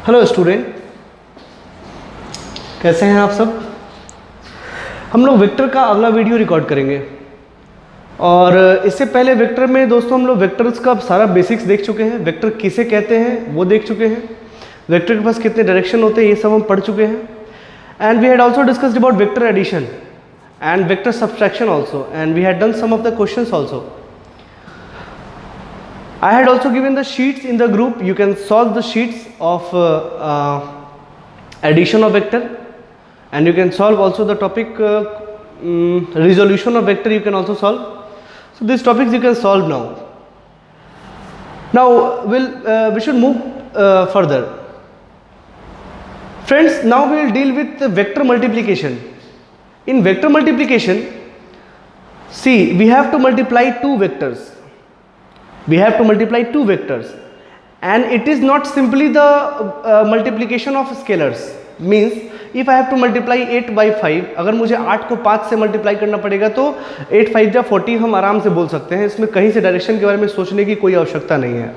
Hello student, कैसे हैं आप सब। हम लोग वेक्टर का अगला वीडियो रिकॉर्ड करेंगे और इससे पहले वेक्टर में दोस्तों हम लोग वेक्टर्स का सारा बेसिक्स देख चुके हैं। वेक्टर किसे कहते हैं वो देख चुके हैं। वेक्टर के पास कितने डायरेक्शन होते हैं ये सब हम पढ़ चुके हैं। And we had also discussed about vector addition and vector subtraction also, and we had done some of the questions also. I had also given the sheets in the group. You can solve the sheets of addition of vector, and you can solve also the topic resolution of vector. You can also solve. So these topics you can solve now. Now we should move further. Friends, now we will deal with vector multiplication. In vector multiplication, see, we have to multiply two vectors. We have to multiply two vectors, and it is not simply the multiplication of scalars. Means, if I have to multiply 8 by 5, अगर मुझे 8 को 5 से multiply करना पड़ेगा तो 8 5 जा 40 हम आराम से बोल सकते हैं। इसमें कहीं से डायरेक्शन के बारे में सोचने की कोई आवश्यकता नहीं है।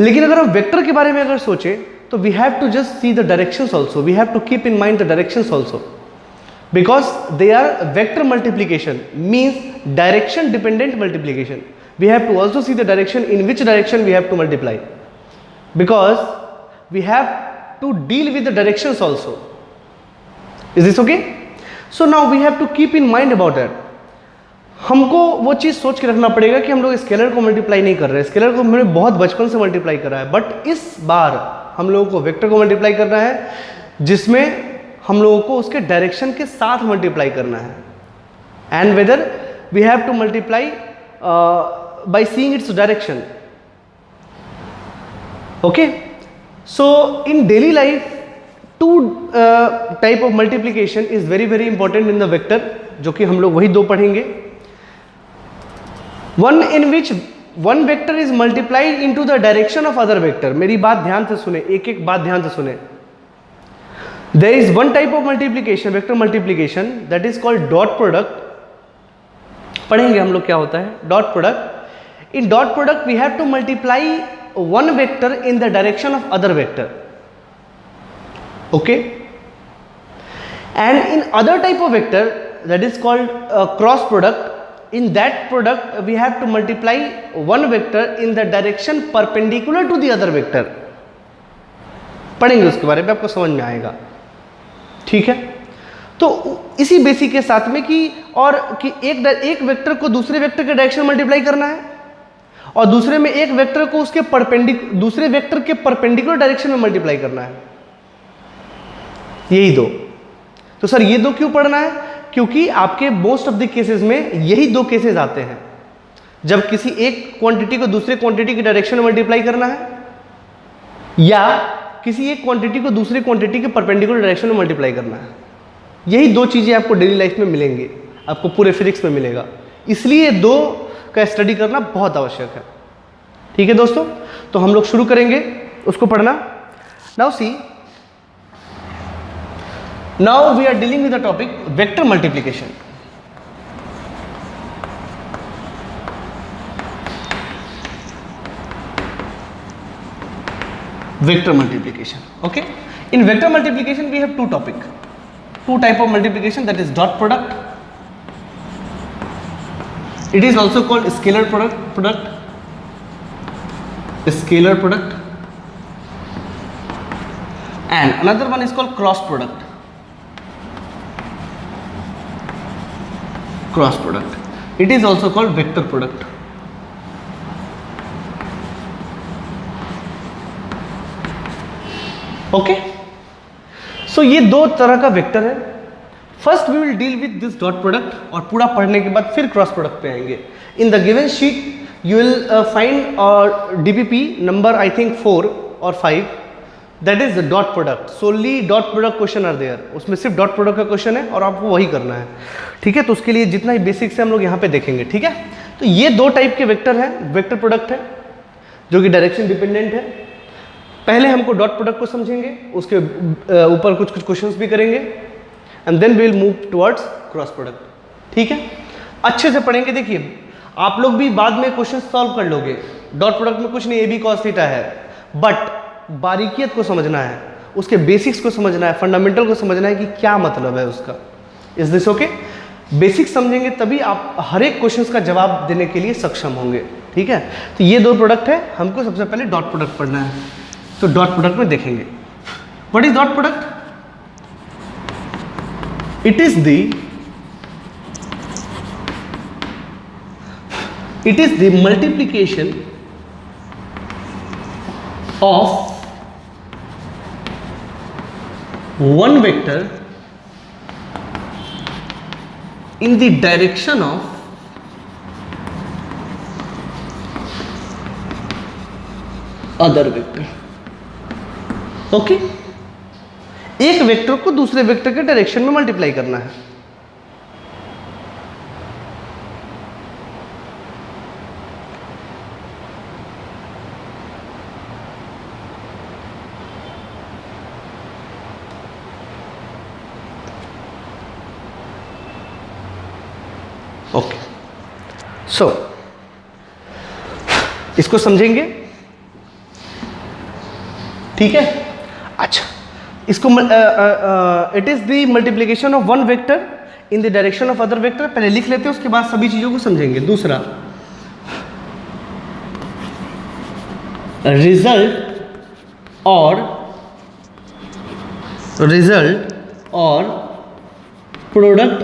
लेकिन अगर हम वेक्टर के बारे में अगर सोचें तो we have to just see the directions also. We have to keep in mind the directions also. Because they are vector multiplication, means direction dependent multiplication. We have to also see the direction in which direction we have to multiply, because we have to deal with the directions also. Is this okay? So now we have to keep in mind about that. हमको वो चीज़ सोच के रखना पड़ेगा कि हम लोग scalar को मल्टीप्लाई नहीं कर रहे हैं। स्केलर को हमने बहुत बचपन से मल्टीप्लाई करा है, बट इस बार हम लोगों को वेक्टर को मल्टीप्लाई करना है, जिसमें हम लोगों को उसके डायरेक्शन के साथ मल्टीप्लाई करना है। And whether we have to multiply by seeing its direction. Okay, so in daily life two type of multiplication is very very important in the vector, जो कि हम लोग वही दो पढ़ेंगे। One in which one vector is multiplied into the direction of other vector. मेरी बात ध्यान से सुने, एक एक बात ध्यान से सुने। There is one type of multiplication, vector multiplication, that is called dot product. पढ़ेंगे हम लोग क्या होता है dot product. In dot product we have to multiply one vector in the direction of other vector. Okay? And in other type of vector, that is called cross product. In that product we have to multiply one vector in the direction perpendicular to the other vector. पढ़ेंगे उसके बारे में, आपको समझ में आएगा। ठीक है, तो इसी बेसिक के साथ में कि एक वेक्टर को दूसरे वेक्टर के डायरेक्शन मल्टीप्लाई करना है और दूसरे में एक वेक्टर को उसके दूसरे वेक्टर के परपेंडिकुलर डायरेक्शन में मल्टीप्लाई करना है। यही दो। तो सर ये दो क्यों पढ़ना है? क्योंकि आपके मोस्ट ऑफ द केसेस में यही दो केसेस आते हैं, जब किसी एक क्वांटिटी को दूसरे क्वांटिटी के डायरेक्शन में मल्टीप्लाई करना है या किसी एक क्वांटिटी को दूसरी क्वांटिटी के परपेंडिकुलर डायरेक्शन में मल्टीप्लाई करना है। यही दो चीज़ें आपको डेली लाइफ में मिलेंगी, आपको पूरे फिजिक्स में मिलेगा। इसलिए दो का स्टडी करना बहुत आवश्यक है। ठीक है दोस्तों, तो हम लोग शुरू करेंगे उसको पढ़ना। Now see, now we are dealing with the topic vector multiplication. Vector multiplication. Okay, in vector multiplication we have two type of multiplication, that is dot product. It is also called scalar product, and another one is called cross product. It is also called vector product. Okay, so ये दो तरह का vector है। First we will deal with this dot product, और पूरा पढ़ने के बाद फिर क्रॉस प्रोडक्ट पे आएंगे। In the given sheet you will find DPP number I think 4 और 5, that is the dot product. So only dot product question are there, उसमें सिर्फ डॉट प्रोडक्ट का क्वेश्चन है और आपको वही करना है। ठीक है, तो उसके लिए जितना ही बेसिक से हम लोग यहाँ पे देखेंगे। ठीक है, तो ये दो टाइप के वेक्टर हैं, वेक्टर प्रोडक्ट है जो कि डायरेक्शन डिपेंडेंट है। पहले हमको डॉट प्रोडक्ट को समझेंगे, उसके ऊपर कुछ क्वेश्चंस भी करेंगे, and then we will move towards cross product. ठीक है, अच्छे से पढ़ेंगे। देखिए, आप लोग भी बाद में क्वेश्चन सॉल्व कर लोगे। डॉट प्रोडक्ट में कुछ नहीं, ए बी कॉस थीटा है, बट बारीकियत को समझना है, उसके बेसिक्स को समझना है, फंडामेंटल को समझना है कि क्या मतलब है उसका। Is this okay? बेसिक्स समझेंगे तभी आप हर एक क्वेश्चन का जवाब देने के लिए सक्षम होंगे, ठीक है। तो ये 2 प्रोडक्ट है, हमको सबसे पहले डॉट प्रोडक्ट पढ़ना है। तो डॉट प्रोडक्ट में देखेंगे what is dot product. It is the multiplication of one vector in the direction of other vector। Okay, एक वेक्टर को दूसरे वेक्टर के डायरेक्शन में मल्टीप्लाई करना है। ओके, सो इसको समझेंगे, ठीक है। अच्छा, इसको it is the multiplication of one vector in the direction of other vector, पहले लिख लेते हैं, उसके बाद सभी चीजों को समझेंगे। दूसरा, रिजल्ट और product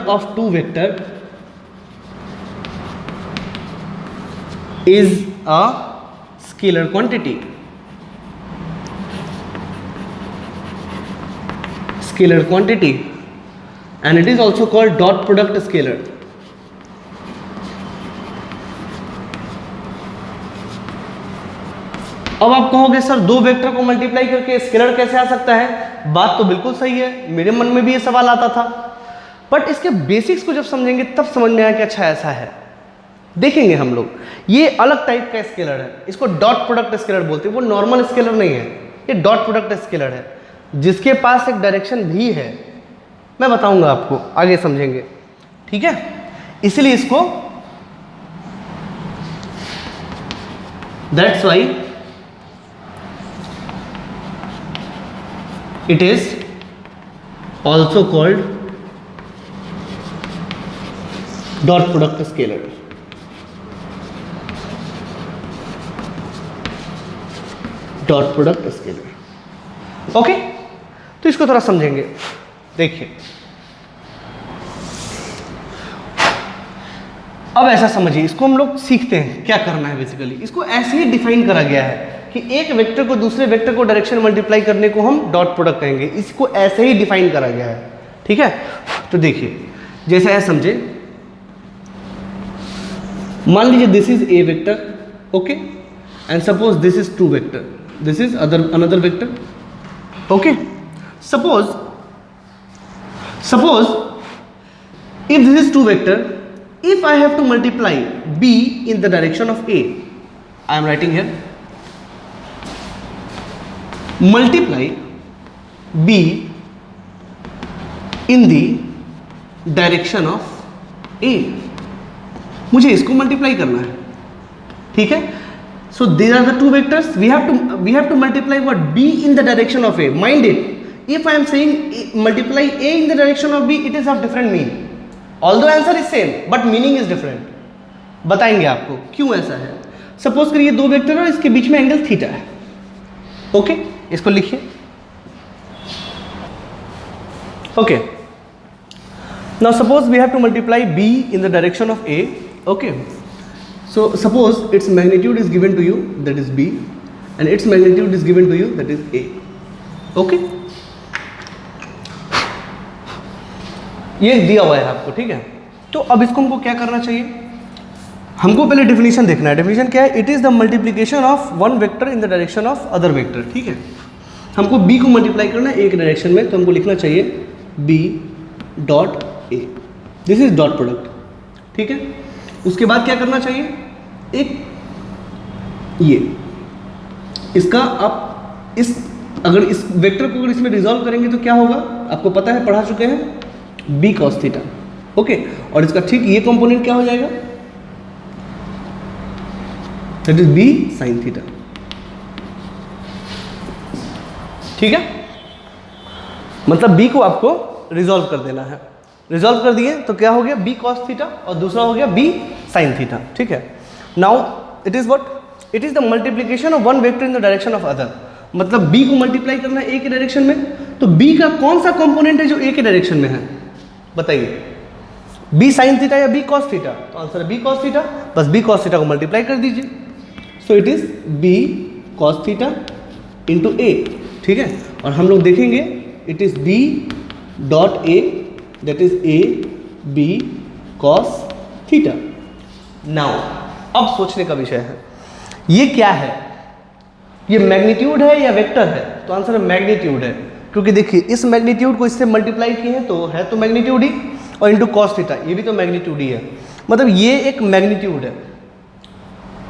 of two vector is a scalar quantity, and it is also called dot product scalar। अब आप कहोगे सर 2 वेक्टर को मल्टीप्लाई करके स्केलर कैसे आ सकता है? बात तो बिल्कुल सही है, मेरे मन में भी ये सवाल आता था, बट इसके बेसिक्स को जब समझेंगे तब समझ में आया कि अच्छा ऐसा है। देखेंगे हम लोग, ये अलग टाइप का स्केलर है, इसको डॉट प्रोडक्ट स्केलर बोलते हैं। वो नॉर्मल स्केलर नहीं है, ये डॉट प्रोडक्ट स्केलर है, जिसके पास एक डायरेक्शन भी है। मैं बताऊंगा आपको, आगे समझेंगे, ठीक है। इसलिए इसको, that's why it is also called dot product scalar. Dot product scalar, okay. तो इसको थोड़ा समझेंगे, देखिए। अब ऐसा समझिए, इसको हम लोग सीखते हैं क्या करना है। बेसिकली इसको ऐसे ही डिफाइन करा गया है कि एक वेक्टर को दूसरे वेक्टर को डायरेक्शन मल्टीप्लाई करने को हम डॉट प्रोडक्ट कहेंगे। इसको ऐसे ही डिफाइन करा गया है, ठीक है। तो देखिए, जैसे है समझे, मान लीजिए this is A vector, okay, and suppose this is 2 vector, this is another vector, okay। suppose if this is 2 vector, if I have to multiply b in the direction of a, I am writing here, multiply b in the direction of a, मुझे इसको multiply करना है, ठीक है। So these are the 2 vectors. We have to multiply what? B in the direction of A. Mind it. If I am saying multiply A in the direction of B, it is of different meaning. Although answer is same, but meaning is different. बताएंगे आपको क्यों ऐसा है। Suppose करिए 2 vector और इसके बीच में angle theta है, ओके। इसको लिखिए, okay. Now suppose we have to multiply B in the direction of A, okay। So suppose its magnitude is given to you, that is B, and its magnitude is given to you, that is A, okay। ये दिया हुआ है आपको, ठीक है। तो अब इसको हमको क्या करना चाहिए? हमको पहले डेफिनेशन देखना है। डेफिनेशन क्या है? It is the multiplication of one vector in the direction of other vector, ठीक है। हमको B को मल्टीप्लाई करना है एक डायरेक्शन में, तो हमको लिखना चाहिए B डॉट A, this is dot product, ठीक है। उसके बाद क्या करना चाहिए? एक ये इसका आप इस अगर इस वेक्टर को अगर इसमें रिजॉल्व करेंगे तो क्या होगा आपको पता है, पढ़ा चुके हैं, b cos थीटा, ओके। और इसका ठीक ये कंपोनेंट क्या हो जाएगा? That is B sine theta. ठीक है, मतलब b को आपको रिजॉल्व कर देना है। रिजॉल्व कर दिए तो क्या हो गया, b cos थीटा और दूसरा हो गया b sin थीटा। ठीक है, now it is what, it is the multiplication of one vector in the direction of other. मतलब b को मल्टीप्लाई करना है a के डायरेक्शन में, तो b का कौन सा कंपोनेंट है जो a के डायरेक्शन में है, बताइए, b sin थीटा या b cos थीटा? तो आंसर है b cos थीटा, बस b cos थीटा को मल्टीप्लाई कर दीजिए। सो it is b cos theta into a। ठीक है, और हम लोग देखेंगे इट इज b डॉट a that is a b cos theta. Now अब सोचने का विषय है, ये क्या है, ये मैग्नीट्यूड है या वेक्टर है? तो आंसर है मैग्नीट्यूड है, क्योंकि देखिए इस मैग्नीट्यूड को इससे मल्टीप्लाई किए हैं तो है तो मैग्नीट्यूड ही, और इंटू cos थीटा ये भी तो मैग्नीट्यूड ही है, मतलब ये एक मैग्नीट्यूड है।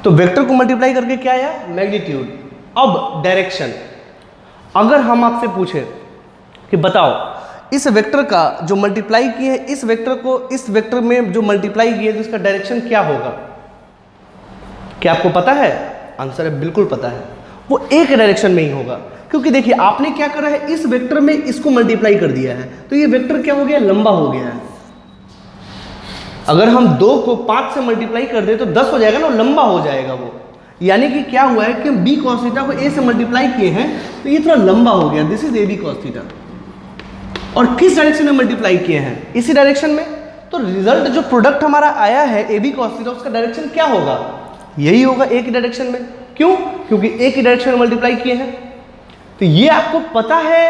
तो वेक्टर को मल्टीप्लाई करके क्या आया, मैग्नीट्यूड। अब डायरेक्शन, अगर हम आपसे पूछे कि बताओ इस वेक्टर का जो मल्टीप्लाई किए हैं, इस वेक्टर को इस वेक्टर में जो मल्टीप्लाई किए तो इसका डायरेक्शन क्या होगा, क्या आपको पता है? आंसर है बिल्कुल पता है, वो एक डायरेक्शन में ही होगा। क्योंकि देखिए आपने क्या करा है, इस वेक्टर में इसको मल्टीप्लाई कर दिया है, तो ये वेक्टर क्या हो गया, लंबा हो गया है। अगर हम 2 को 5 से मल्टीप्लाई कर दे तो 10 हो जाएगा ना, लंबा हो जाएगा वो। यानी कि क्या हुआ है कि हम b cos थीटा को a से मल्टीप्लाई किए हैं तो ये थोड़ा लंबा हो गया, this is ab cos theta. और किस डायरेक्शन में मल्टीप्लाई किए हैं, इसी डायरेक्शन में। तो रिजल्ट जो प्रोडक्ट हमारा आया है ab cos थीटा, उसका डायरेक्शन क्या होगा, यही होगा a की डायरेक्शन में। क्यों, क्योंकि a की डायरेक्शन में मल्टीप्लाई किए हैं। तो ये आपको पता है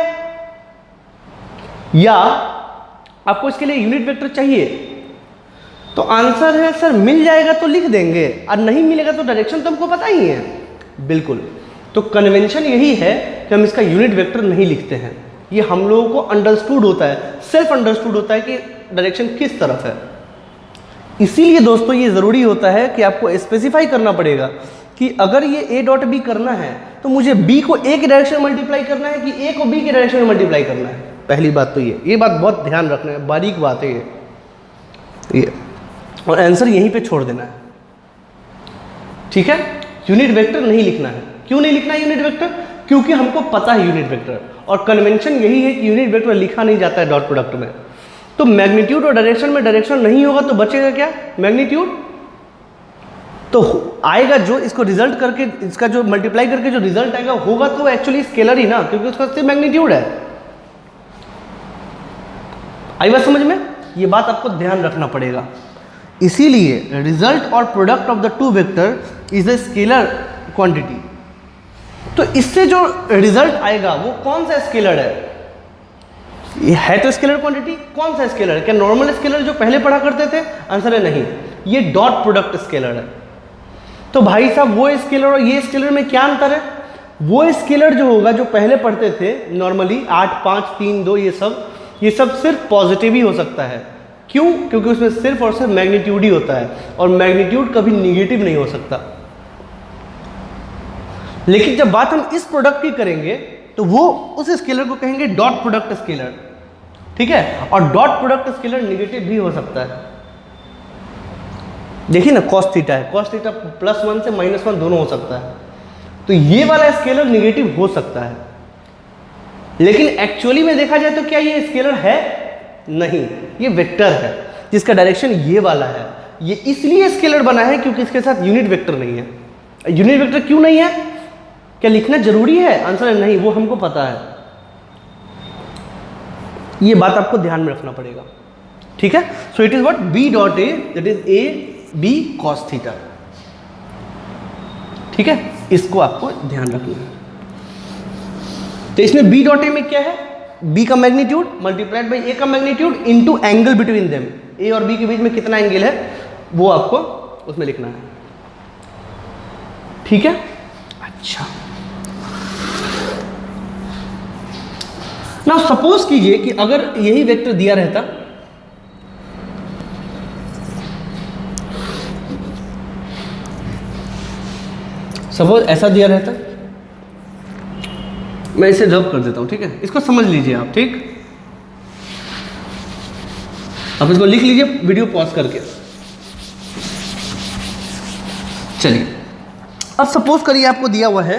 या आपको इसके लिए यूनिट वेक्टर चाहिए? तो आंसर है सर मिल जाएगा तो लिख देंगे, और नहीं मिलेगा तो डायरेक्शन तो हमको पता ही है। बिल्कुल, तो कन्वेंशन यही है कि हम इसका यूनिट वेक्टर नहीं लिखते हैं। ये हम लोगों को अंडरस्टूड होता है, सेल्फ अंडरस्टूड होता है कि डायरेक्शन किस तरफ है। इसीलिए दोस्तों ये ज़रूरी होता है कि आपको स्पेसिफाई करना पड़ेगा कि अगर ये a डॉट बी करना है तो मुझे b को a के डायरेक्शन में मल्टीप्लाई करना है कि a को b के डायरेक्शन में मल्टीप्लाई करना है। पहली बात तो ये बात बहुत ध्यान रखना है, बारीक बात है ये, और आंसर यहीं पे छोड़ देना है। ठीक है, यूनिट वेक्टर नहीं लिखना है। क्यों नहीं लिखना है यूनिट वेक्टर? क्योंकि हमको पता है यूनिट वेक्टर, और कन्वेंशन यही है कि यूनिट वेक्टर लिखा नहीं जाता है डॉट प्रोडक्ट में। तो मैग्नीट्यूड और डायरेक्शन में डायरेक्शन नहीं होगा तो बचेगा क्या, मैग्नीट्यूड। तो आएगा जो इसको रिजल्ट करके, इसका जो मल्टीप्लाई करके जो रिजल्ट आएगा होगा तो एक्चुअली स्केलर ही ना, क्योंकि उसका सिर्फ मैग्नीट्यूड है। आई बात समझ में? ये बात आपको ध्यान रखना पड़ेगा। इसीलिए रिजल्ट और product of the two vector is a scalar quantity. तो इससे जो रिजल्ट आएगा वो कौन सा स्केलर है? ये है तो स्केलर क्वांटिटी। कौन सा स्केलर है? क्या नॉर्मल स्केलर जो पहले पढ़ा करते थे? आंसर है नहीं, ये डॉट प्रोडक्ट स्केलर है। तो भाई साहब वो स्केलर और ये स्केलर में क्या अंतर है? वो स्केलर जो होगा जो पहले पढ़ते थे नॉर्मली 8, 5, 3, 2 ये सब सिर्फ पॉजिटिव ही हो सकता है। क्यों? क्योंकि उसमें सिर्फ और सिर्फ मैग्नीट्यूड ही होता है, और मैग्नीट्यूड कभी निगेटिव नहीं हो सकता। लेकिन जब बात हम इस प्रोडक्ट की करेंगे तो वो उस स्केलर को कहेंगे डॉट प्रोडक्ट स्केलर। ठीक है, और डॉट प्रोडक्ट स्केलर निगेटिव भी हो सकता है। देखिए ना, cos थीटा है, cos थीटा +1 से -1 दोनों हो सकता है। तो ये वाला स्केलर निगेटिव हो सकता है, लेकिन एक्चुअली में देखा जाए तो क्या ये स्केलर है? नहीं, ये वेक्टर है जिसका डायरेक्शन ये वाला है। ये इसलिए स्केलर बना है क्योंकि इसके साथ यूनिट वेक्टर नहीं है। यूनिट वेक्टर क्यों नहीं है? क्या लिखना जरूरी है? आंसर है नहीं, वो हमको पता है। ये बात आपको ध्यान में रखना पड़ेगा। ठीक है, so it is what b डॉट a that is a b cos theta. ठीक है, इसको आपको ध्यान रखना है। तो इसमें b डॉट a में क्या है? b का मैग्नीट्यूड मल्टीप्लाइड बाई a का magnitude into angle between them. a और b के बीच में कितना एंगल है वो आपको उसमें लिखना है। ठीक है, अच्छा। ना सपोज कीजिए कि अगर यही वेक्टर दिया रहता, सपोज ऐसा दिया रहता, मैं इसे ड्रॉप कर देता हूं। ठीक है, इसको समझ लीजिए आप। ठीक, आप इसको लिख लीजिए वीडियो पॉज करके। चलिए, अब सपोज करिए आपको दिया हुआ है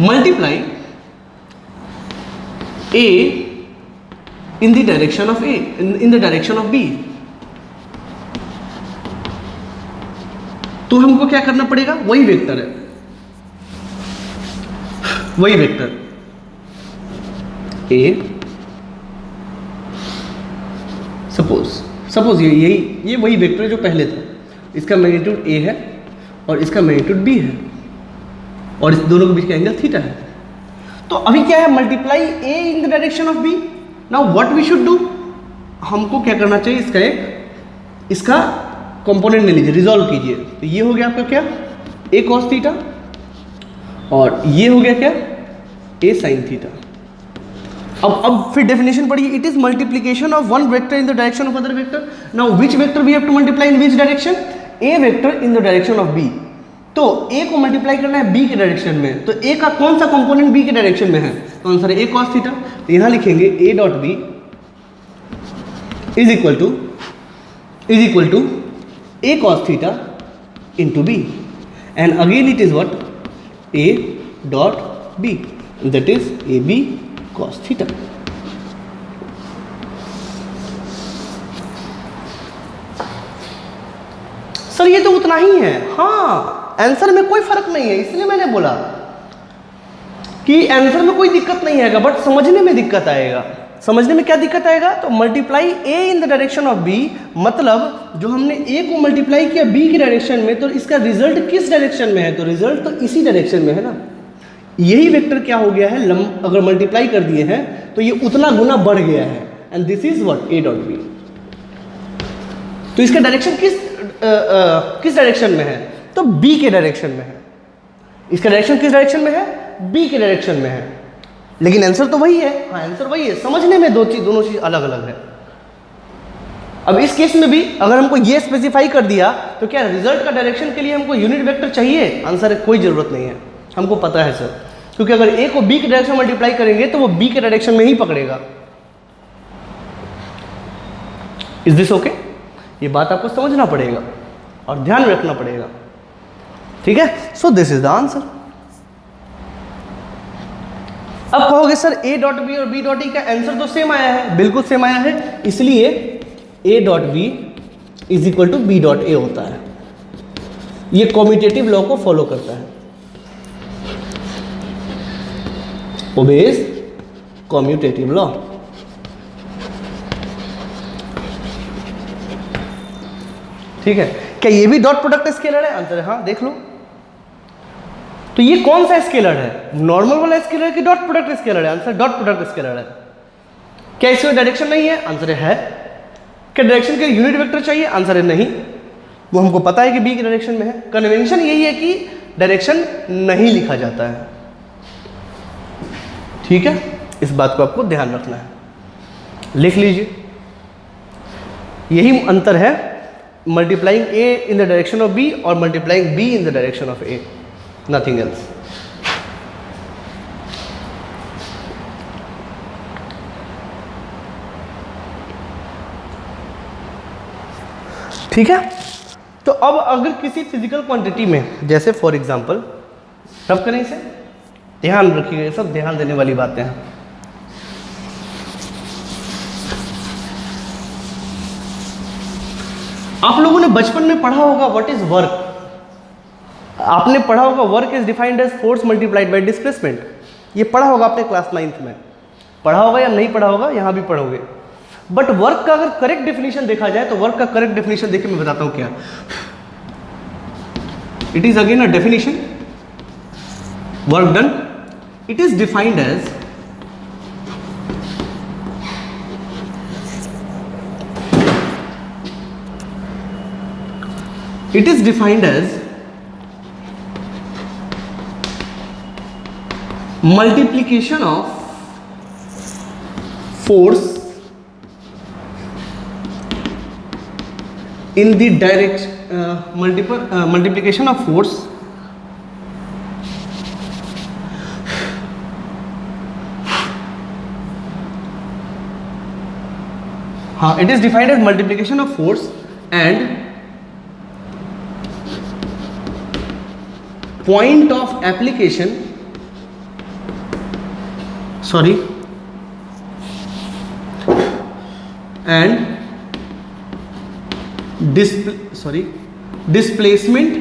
multiply A in the direction of A, in the direction of B. तो हमको क्या करना पड़ेगा, वही वेक्टर है, वही वेक्टर A, सपोज ये वही वेक्टर है जो पहले था, इसका मैग्नीट्यूड A है और इसका मैग्नीट्यूड B है और इस दोनों के बीच का एंगल थीटा है। तो अभी क्या है, multiply A in the direction of B। Now what we should do, हमको क्या करना चाहिए, इसका कंपोनेंट ले लीजिए, रिजॉल्व कीजिए। तो ये हो गया आपका क्या, A cos थीटा और ये हो गया क्या, A sin थीटा। अब फिर डेफिनेशन पढ़िए, it is multiplication of one vector in the direction of other vector. Now which vector we have to multiply in which direction, A vector in the direction of B। तो A को multiply करना है B के direction में, तो A का कौन सा कंपोनेंट B के डायरेक्शन में है, तो आंसर है A cos थीटा। तो यहां लिखेंगे A dot B is equal to A cos theta into B, and again it is what, A dot B, that is AB cos theta. Sir ये तो उतना ही है, हाँ आंसर में कोई फर्क नहीं है, इसलिए मैंने बोला कि आंसर में कोई दिक्कत नहीं आएगा, बट समझने में दिक्कत आएगा। समझने में क्या दिक्कत आएगा, तो multiply A in the direction of B, मतलब जो हमने A को मल्टीप्लाई किया B की डायरेक्शन में, तो इसका रिजल्ट किस डायरेक्शन में है, तो रिजल्ट तो इसी डायरेक्शन में है ना। यही वेक्टर क्या हो गया है, अगर मल्टीप्लाई कर दिए हैं तो ये उतना गुना बढ़ गया है, and this is what A dot B। तो इसका डायरेक्शन किस डायरेक्शन में है, तो B के डायरेक्शन में है। इसका डायरेक्शन किस डायरेक्शन में है, B के डायरेक्शन में है, लेकिन आंसर तो वही है। हाँ आंसर वही है, समझने में दोनों चीज अलग अलग है। अब इस केस में भी अगर हमको ये स्पेसिफाई कर दिया तो क्या रिजल्ट का डायरेक्शन के लिए हमको यूनिट वेक्टर चाहिए, आंसर है कोई जरूरत नहीं है, हमको पता है सर, क्योंकि अगर A को B के डायरेक्शन मल्टीप्लाई करेंगे तो वो B के डायरेक्शन में ही पकड़ेगा। इज दिस ओके, ये बात आपको समझना पड़ेगा और ध्यान रखना पड़ेगा, ठीक है। So this is the answer. अब कहोगे सर A डॉट बी और B डॉट E का आंसर तो सेम आया है, बिल्कुल सेम आया है, इसलिए A dot B is equal to B डॉट A होता है। ये कॉम्यूटेटिव लॉ को फॉलो करता है, ओबेज कॉम्यूटेटिव लॉ। ठीक है, क्या ये भी डॉट प्रोडक्ट स्केलर है, आंसर है हाँ, देख लो। तो ये कौन सा स्केलर है, नॉर्मल वाला स्केलर की डॉट प्रोडक्ट स्केलर है, आंसर डॉट प्रोडक्ट स्केलर है। क्या इसमें डायरेक्शन नहीं है, आंसर है। क्या डायरेक्शन के यूनिट वेक्टर चाहिए, आंसर है नहीं, वो हमको पता है कि B के डायरेक्शन में है। कन्वेंशन यही है कि डायरेक्शन नहीं लिखा जाता है, ठीक है, इस बात को आपको ध्यान रखना है, लिख लीजिए। यही अंतर है multiplying A in the direction of B और multiplying B in the direction of A, nothing else. ठीक है, तो अब अगर किसी फिजिकल क्वांटिटी में, जैसे फॉर एग्जांपल, रब करें इसे, ध्यान रखिए, सब ध्यान देने वाली बातें हैं। आप लोगों ने बचपन में पढ़ा होगा व्हाट इज वर्क, आपने पढ़ा होगा work is defined as force multiplied by displacement, ये पढ़ा होगा आपने क्लास 9th में, पढ़ा होगा या नहीं पढ़ा होगा, यहां भी पढ़ोगे। बट वर्क का अगर करेक्ट डेफिनेशन देखा जाए तो वर्क का करेक्ट डेफिनेशन देखिए, मैं बताता हूं क्या। It is again a definition, work done, it is defined as multiplication of force in the multiplication of force it is defined as multiplication of force and point of application, sorry, and displacement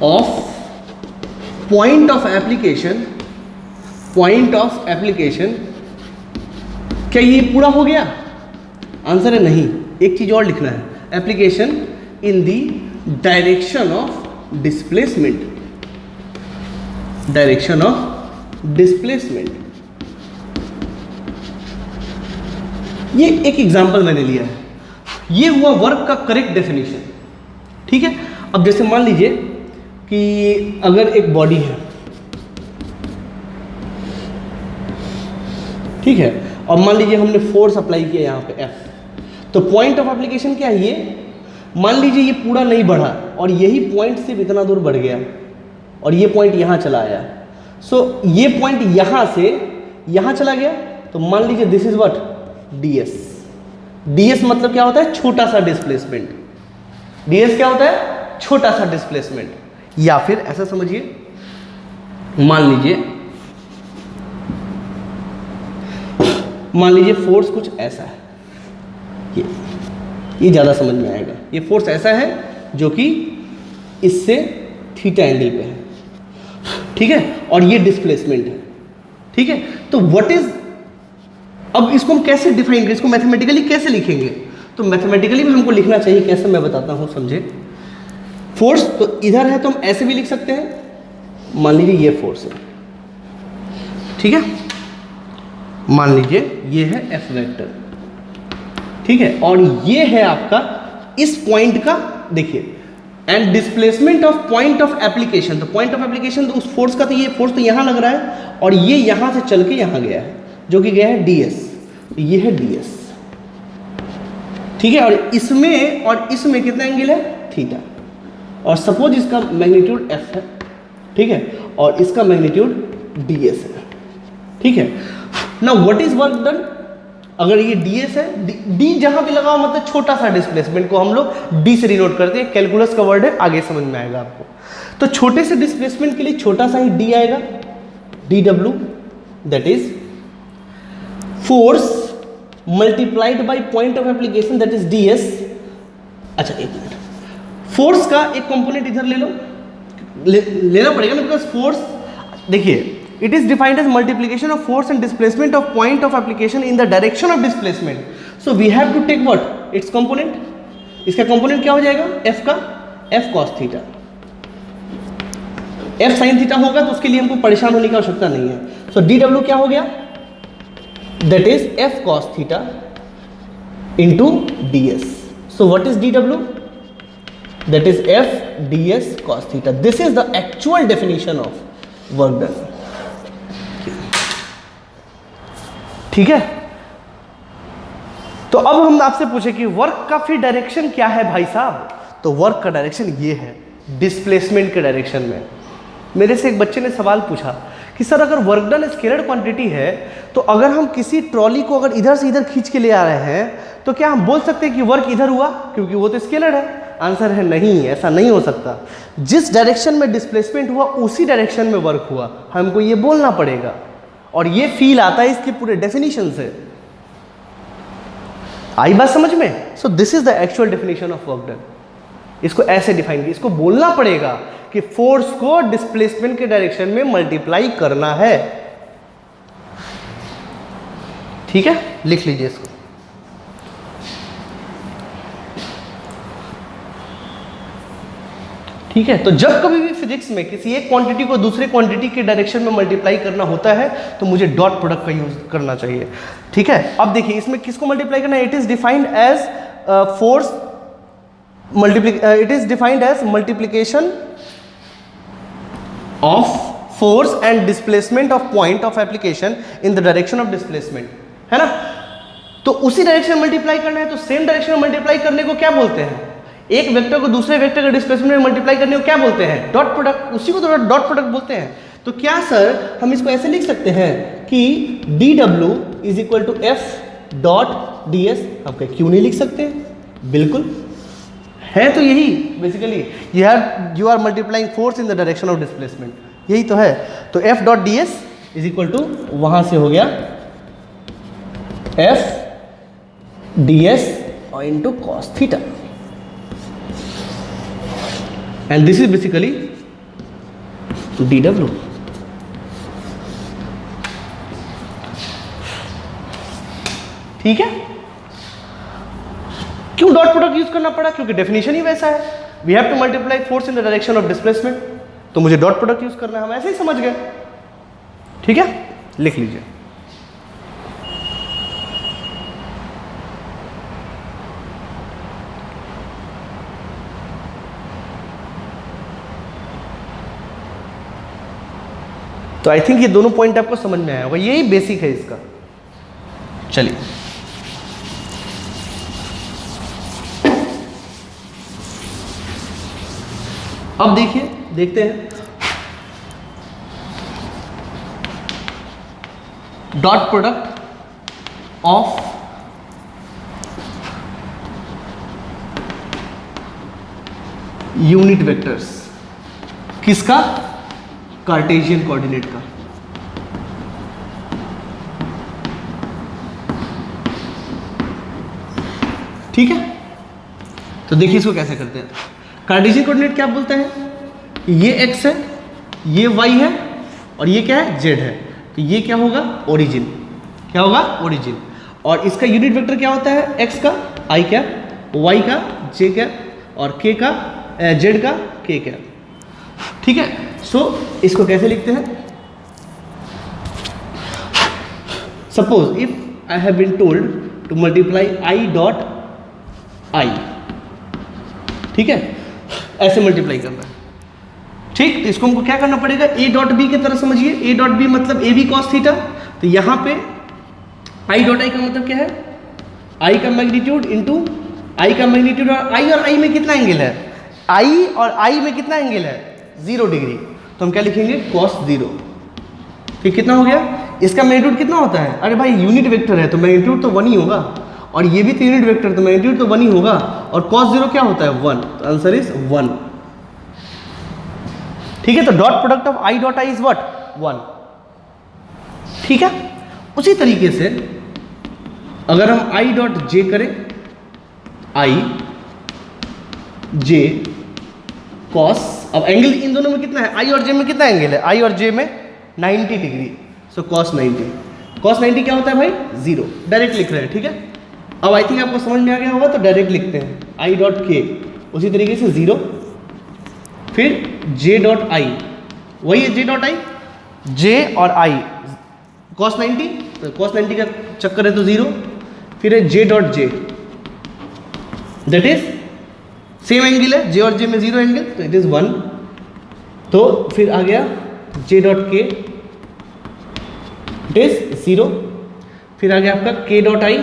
of point of application, क्या ये पूरा हो गया? Answer है नहीं, एक चीज और लिखना है, application in the direction of displacement, ये एक एग्जांपल मैंने लिया है, ये हुआ वर्क का करेक्ट डेफिनेशन। ठीक है, अब जैसे मान लीजिए कि अगर एक बॉडी है, ठीक है, और मान लीजिए हमने फोर्स अप्लाई किया यहाँ पे F, तो पॉइंट ऑफ एप्लीकेशन क्या है? ये मान लीजिए ये पूरा नहीं बढ़ा और यही पॉइंट सिर्फ इतना दूर बढ़ गया और ये पॉइंट यहाँ चला आया, सो ये पॉइंट यहाँ से यहाँ चला गया, तो मान लीजिए दिस इज व्हाट, ds मतलब क्या होता है? छोटा सा डिस्प्लेसमेंट। ds क्या होता है? छोटा सा डिस्प्लेसमेंट। या फिर ऐसा समझिए, मान लीजिए फोर्स कुछ ऐसा है, ये ज़्यादा समझ में आएगा। ये फोर्स ऐसा है जो कि इससे थीटा एंगल पे है, ठीक है, और ये डिस्प्लेसमेंट है। ठीक है, तो व्हाट इज, अब इसको हम कैसे डिफाइन करें, इसको मैथमेटिकली कैसे लिखेंगे? तो मैथमेटिकली में हमको लिखना चाहिए कैसे, मैं बताता हूँ, समझे। फोर्स तो इधर है तो हम ऐसे भी लिख सकते हैं, मान लीजिए ये फोर्स है, ठीक है, मान लीजिए ये है F वेक्टर, ठीक है, और ये है आपका इस पॉइंट का, देखिए, and displacement of point of application, तो पॉइंट ऑफ एप्लीकेशन तो उस फोर्स का, तो ये फोर्स तो यहाँ लग रहा है और ये यहाँ से चल के यहाँ गया है, जो कि गया है ds, ये है ds, ठीक है, और इसमें कितना एंगल है? थीटा, और सपोज इसका मैग्नीट्यूड f है, ठीक है, और इसका मैग्नीट्यूड ds है, ठीक है। Now what is work done? अगर ये ds है, d जहां भी लगाओ मतलब छोटा सा डिस्प्लेसमेंट को हम लोग d से डिनोट करते हैं, कैलकुलस का वर्ड है, आगे समझ में आएगा आपको। तो छोटे से डिस्प्लेसमेंट के लिए छोटा सा ही d आएगा, dw, that is force multiplied by point of application, that is ds। अच्छा एक मिनट, फोर्स का एक कंपोनेंट इधर ले लो, लेना पड़ेगा ना, बिकॉज फोर्स, देखिए, it is defined as multiplication of force and displacement of point of application in the direction of displacement, so we have to take what, its component. इसका component क्या हो जाएगा? f का f cos theta, f sin theta होगा, तो उसके लिए हमको परेशान होने की आवश्यकता नहीं है। सो dw क्या हो गया? That is f cos theta into ds। So what is dw? That is f ds cos theta. This is the actual definition of work done, ठीक है। तो अब हम आपसे पूछे कि वर्क का फिर डायरेक्शन क्या है भाई साहब? तो वर्क का डायरेक्शन ये है, डिस्प्लेसमेंट के डायरेक्शन में। मेरे से एक बच्चे ने सवाल पूछा कि सर अगर वर्क डन स्केलर क्वांटिटी है, तो अगर हम किसी ट्रॉली को अगर इधर से इधर खींच के ले आ रहे हैं, तो क्या हम बोल सकते हैं कि वर्क इधर हुआ, क्योंकि वो तो स्केलर है? आंसर है नहीं, ऐसा नहीं हो सकता। जिस डायरेक्शन में डिस्प्लेसमेंट हुआ उसी डायरेक्शन में वर्क हुआ, हमको ये बोलना पड़ेगा, और ये फील आता है इसके पूरे डेफिनेशन से। आई बात समझ में? सो this is the actual definition of work done. इसको ऐसे डिफाइन किया, इसको बोलना पड़ेगा कि फोर्स को डिस्प्लेसमेंट के डायरेक्शन में मल्टीप्लाई करना है, ठीक है, लिख लीजिए इसको। ठीक है, तो जब कभी भी फिजिक्स में किसी एक क्वांटिटी को दूसरे क्वांटिटी के डायरेक्शन में मल्टीप्लाई करना होता है, तो मुझे डॉट प्रोडक्ट का यूज करना चाहिए, ठीक है। अब देखिए इसमें किसको मल्टीप्लाई करना है? It is defined as force it is defined as multiplication of force and displacement of point of application in the direction of displacement, है ना। तो उसी डायरेक्शन में मल्टीप्लाई करना है, तो सेम डायरेक्शन में मल्टीप्लाई करने को क्या बोलते हैं? एक वेक्टर को दूसरे वेक्टर के डिस्प्लेसमेंट में मल्टीप्लाई करने को क्या बोलते हैं? Dot product. उसी को तो डॉट प्रोडक्ट बोलते हैं। तो क्या सर हम इसको ऐसे लिख सकते हैं कि dw is equal to f dot ds? आप क्यों नहीं लिख सकते? बिल्कुल है तो यही basically, you are multiplying force in the direction of displacement, यही तो है। तो F dot D S is equal to, वहां से हो गया एफ डी एस और into cos theta, and this is basically D W. ठीक है, क्यों डॉट प्रोडक्ट यूज करना पड़ा? क्योंकि डेफिनेशन ही वैसा है, we have to multiply force in the direction of displacement, तो मुझे डॉट प्रोडक्ट यूज करना है, हम ऐसे ही समझ गए। ठीक है, लिख लीजिए। तो आई थिंक ये दोनों पॉइंट आपको समझ में आया होगा, यही बेसिक है इसका। चलिए, अब देखिए, देखते हैं dot product of unit vectors, किसका? कार्टेशियन कोऑर्डिनेट का। ठीक है, तो देखिए इसको कैसे करते हैं। कार्टेशियन कोऑर्डिनेट क्या बोलते हैं? ये x है, ये y है, और ये क्या है? z है। तो ये क्या होगा? ओरिजिन। क्या होगा? ओरिजिन। और इसका यूनिट वेक्टर क्या होता है? x का i कैप, y का j कैप, और k का z का k कैप। ठीक है, सो इसको कैसे लिखते हैं? Suppose if I have been told to multiply i dot i, ठीक है, ऐसे मल्टीप्लाई करना है। ठीक, तो इसको हमको क्या करना पड़ेगा? a डॉट b की तरह समझिए। a डॉट b मतलब a b cos थीटा। तो यहाँ पे i डॉट i का मतलब क्या है? i का मैग्नीट्यूड इंटू i का मैग्नीट्यूड, और i में कितना एंगल है? i और i में कितना एंगल है? 0 डिग्री। तो हम क्या लिखेंगे? cos 0। ठीक, कितना हो गया? इसका मैग्नीट्यूड कितना होता है? अरे भाई यूनिट वेक्टर है तो मैग्नीट्यूड तो 1 ही होगा, और ये भी तो यूनिट वेक्टर, तो मैग्नीट्यूड तो 1 ही होगा, और cos 0 क्या होता है? 1। तो आंसर इज 1। ठीक है, तो dot product of i dot i is what? 1। ठीक है, उसी तरीके से अगर हम i डॉट j करें, i j cos, अब एंगल इन दोनों में कितना है? i और j में कितना एंगल है? i और j में 90 डिग्री। सो cos 90। cos 90 क्या होता है भाई? 0। डायरेक्ट लिख रहे हैं। ठीक है, अब आई थिंक आपको समझ में आ गया होगा, तो डायरेक्ट लिखते हैं i डॉट k, उसी तरीके से 0, फिर j डॉट i, वही है j डॉट i, j और i cos 90, तो cos 90 का चक्कर है तो 0, फिर है j dot j, that is same angle है, j और j में 0 एंगल, तो इट इज 1। तो फिर आ गया j dot k, it is 0, फिर आ गया आपका k डॉट i,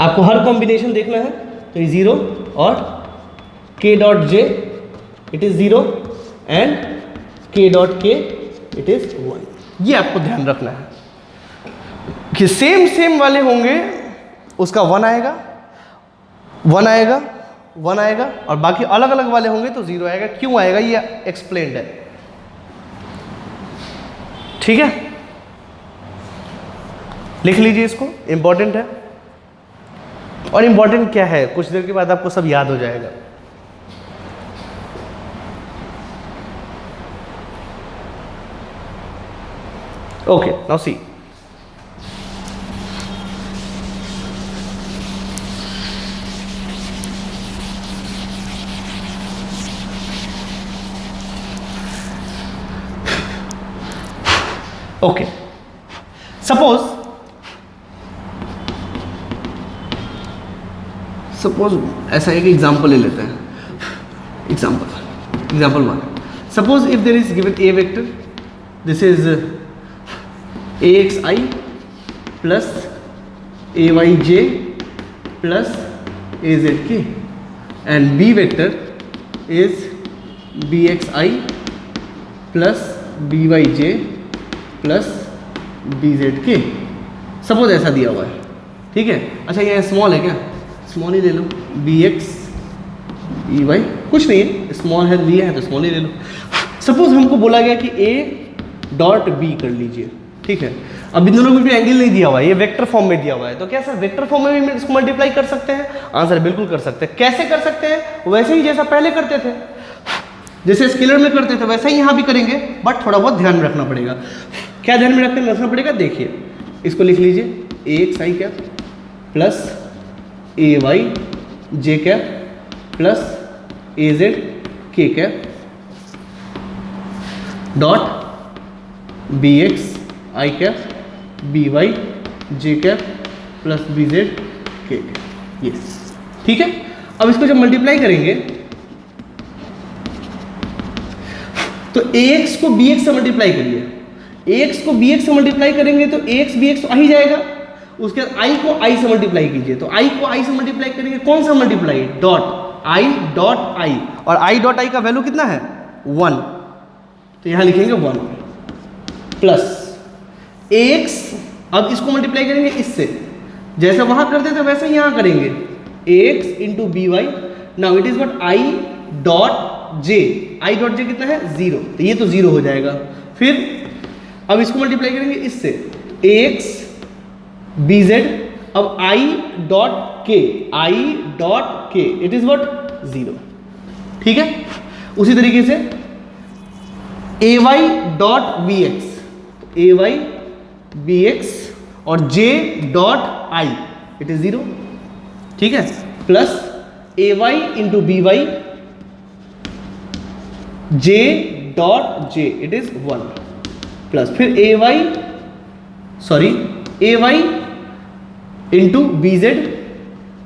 आपको हर कॉम्बिनेशन देखना है, तो ये 0, और k dot j, it is 0, and k dot k, it is 1। ये आपको ध्यान रखना है कि सेम वाले होंगे उसका 1 आएगा, 1 आएगा, 1 आएगा, और बाकी अलग अलग वाले होंगे तो 0 आएगा। क्यों आएगा ये एक्सप्लेन्ड है। ठीक है, लिख लीजिए इसको, इंपॉर्टेंट है। और इंपॉर्टेंट क्या है, कुछ देर के बाद आपको सब याद हो जाएगा। Okay, now see, okay, suppose ऐसा एक एग्जांपल ले लेते हैं। Example 1, suppose if there is given a vector, this is axi plus ayj plus azk, and b vector is bxi plus byj plus bzk। Suppose ऐसा दिया हुआ है। ठीक है, अच्छा ये स्मॉल है क्या? स्मॉल ही ले लो, bx ई वाई कुछ नहीं है, स्मॉल है लिया है तो स्मॉल ही ले लो। सपोज हमको बोला गया कि ए डॉट बी कर लीजिए, ठीक है। अब इन दोनों में भी एंगल नहीं दिया हुआ है, ये वेक्टर फॉर्म में दिया हुआ है, तो क्या सर वेक्टर फॉर्म में भी इसको मल्टीप्लाई कर सकते हैं? आंसर बिल्कुल कर सकते हैं। कैसे कर सकते हैं? वैसे ही जैसा पहले करते थे, जैसे स्केलर में करते थे वैसा ही यहाँ भी करेंगे, बट थोड़ा बहुत ध्यान में रखना पड़ेगा। क्या ध्यान में रखना पड़ेगा? देखिए इसको लिख लीजिए, ए X I cap plus A Y J cap plus A Z K cap dot B X I cap B Y J cap plus B Z K cap, ये ठीक है। अब इसको जब मल्टीप्लाई करेंगे तो ax को bx से मल्टीप्लाई करिए, ax को bx से मल्टीप्लाई करेंगे तो ax bx तो आ ही जाएगा। उसके बाद i को i से मल्टीप्लाई कीजिए, तो i को i से मल्टीप्लाई करेंगे, कौन सा मल्टीप्लाई? डॉट i, और i डॉट i का वैल्यू कितना है? 1, तो यहां लिखेंगे 1 प्लस ax, अब इसको मल्टीप्लाई करेंगे इससे, जैसे वहां करते थे वैसे ही यहां करेंगे, ax into B Y. Now it is what i dot j, i dot j कितना है? 0, तो ये तो 0 हो जाएगा। फिर अब इसको मल्टीप्लाई करेंगे इससे, ax bz, अब i dot k it is what? 0, ठीक है। उसी तरीके से ay dot bx, ay bx और j dot i it is 0, ठीक है, plus ay into B Y j dot j it is 1 plus फिर ay इंटू बी जेड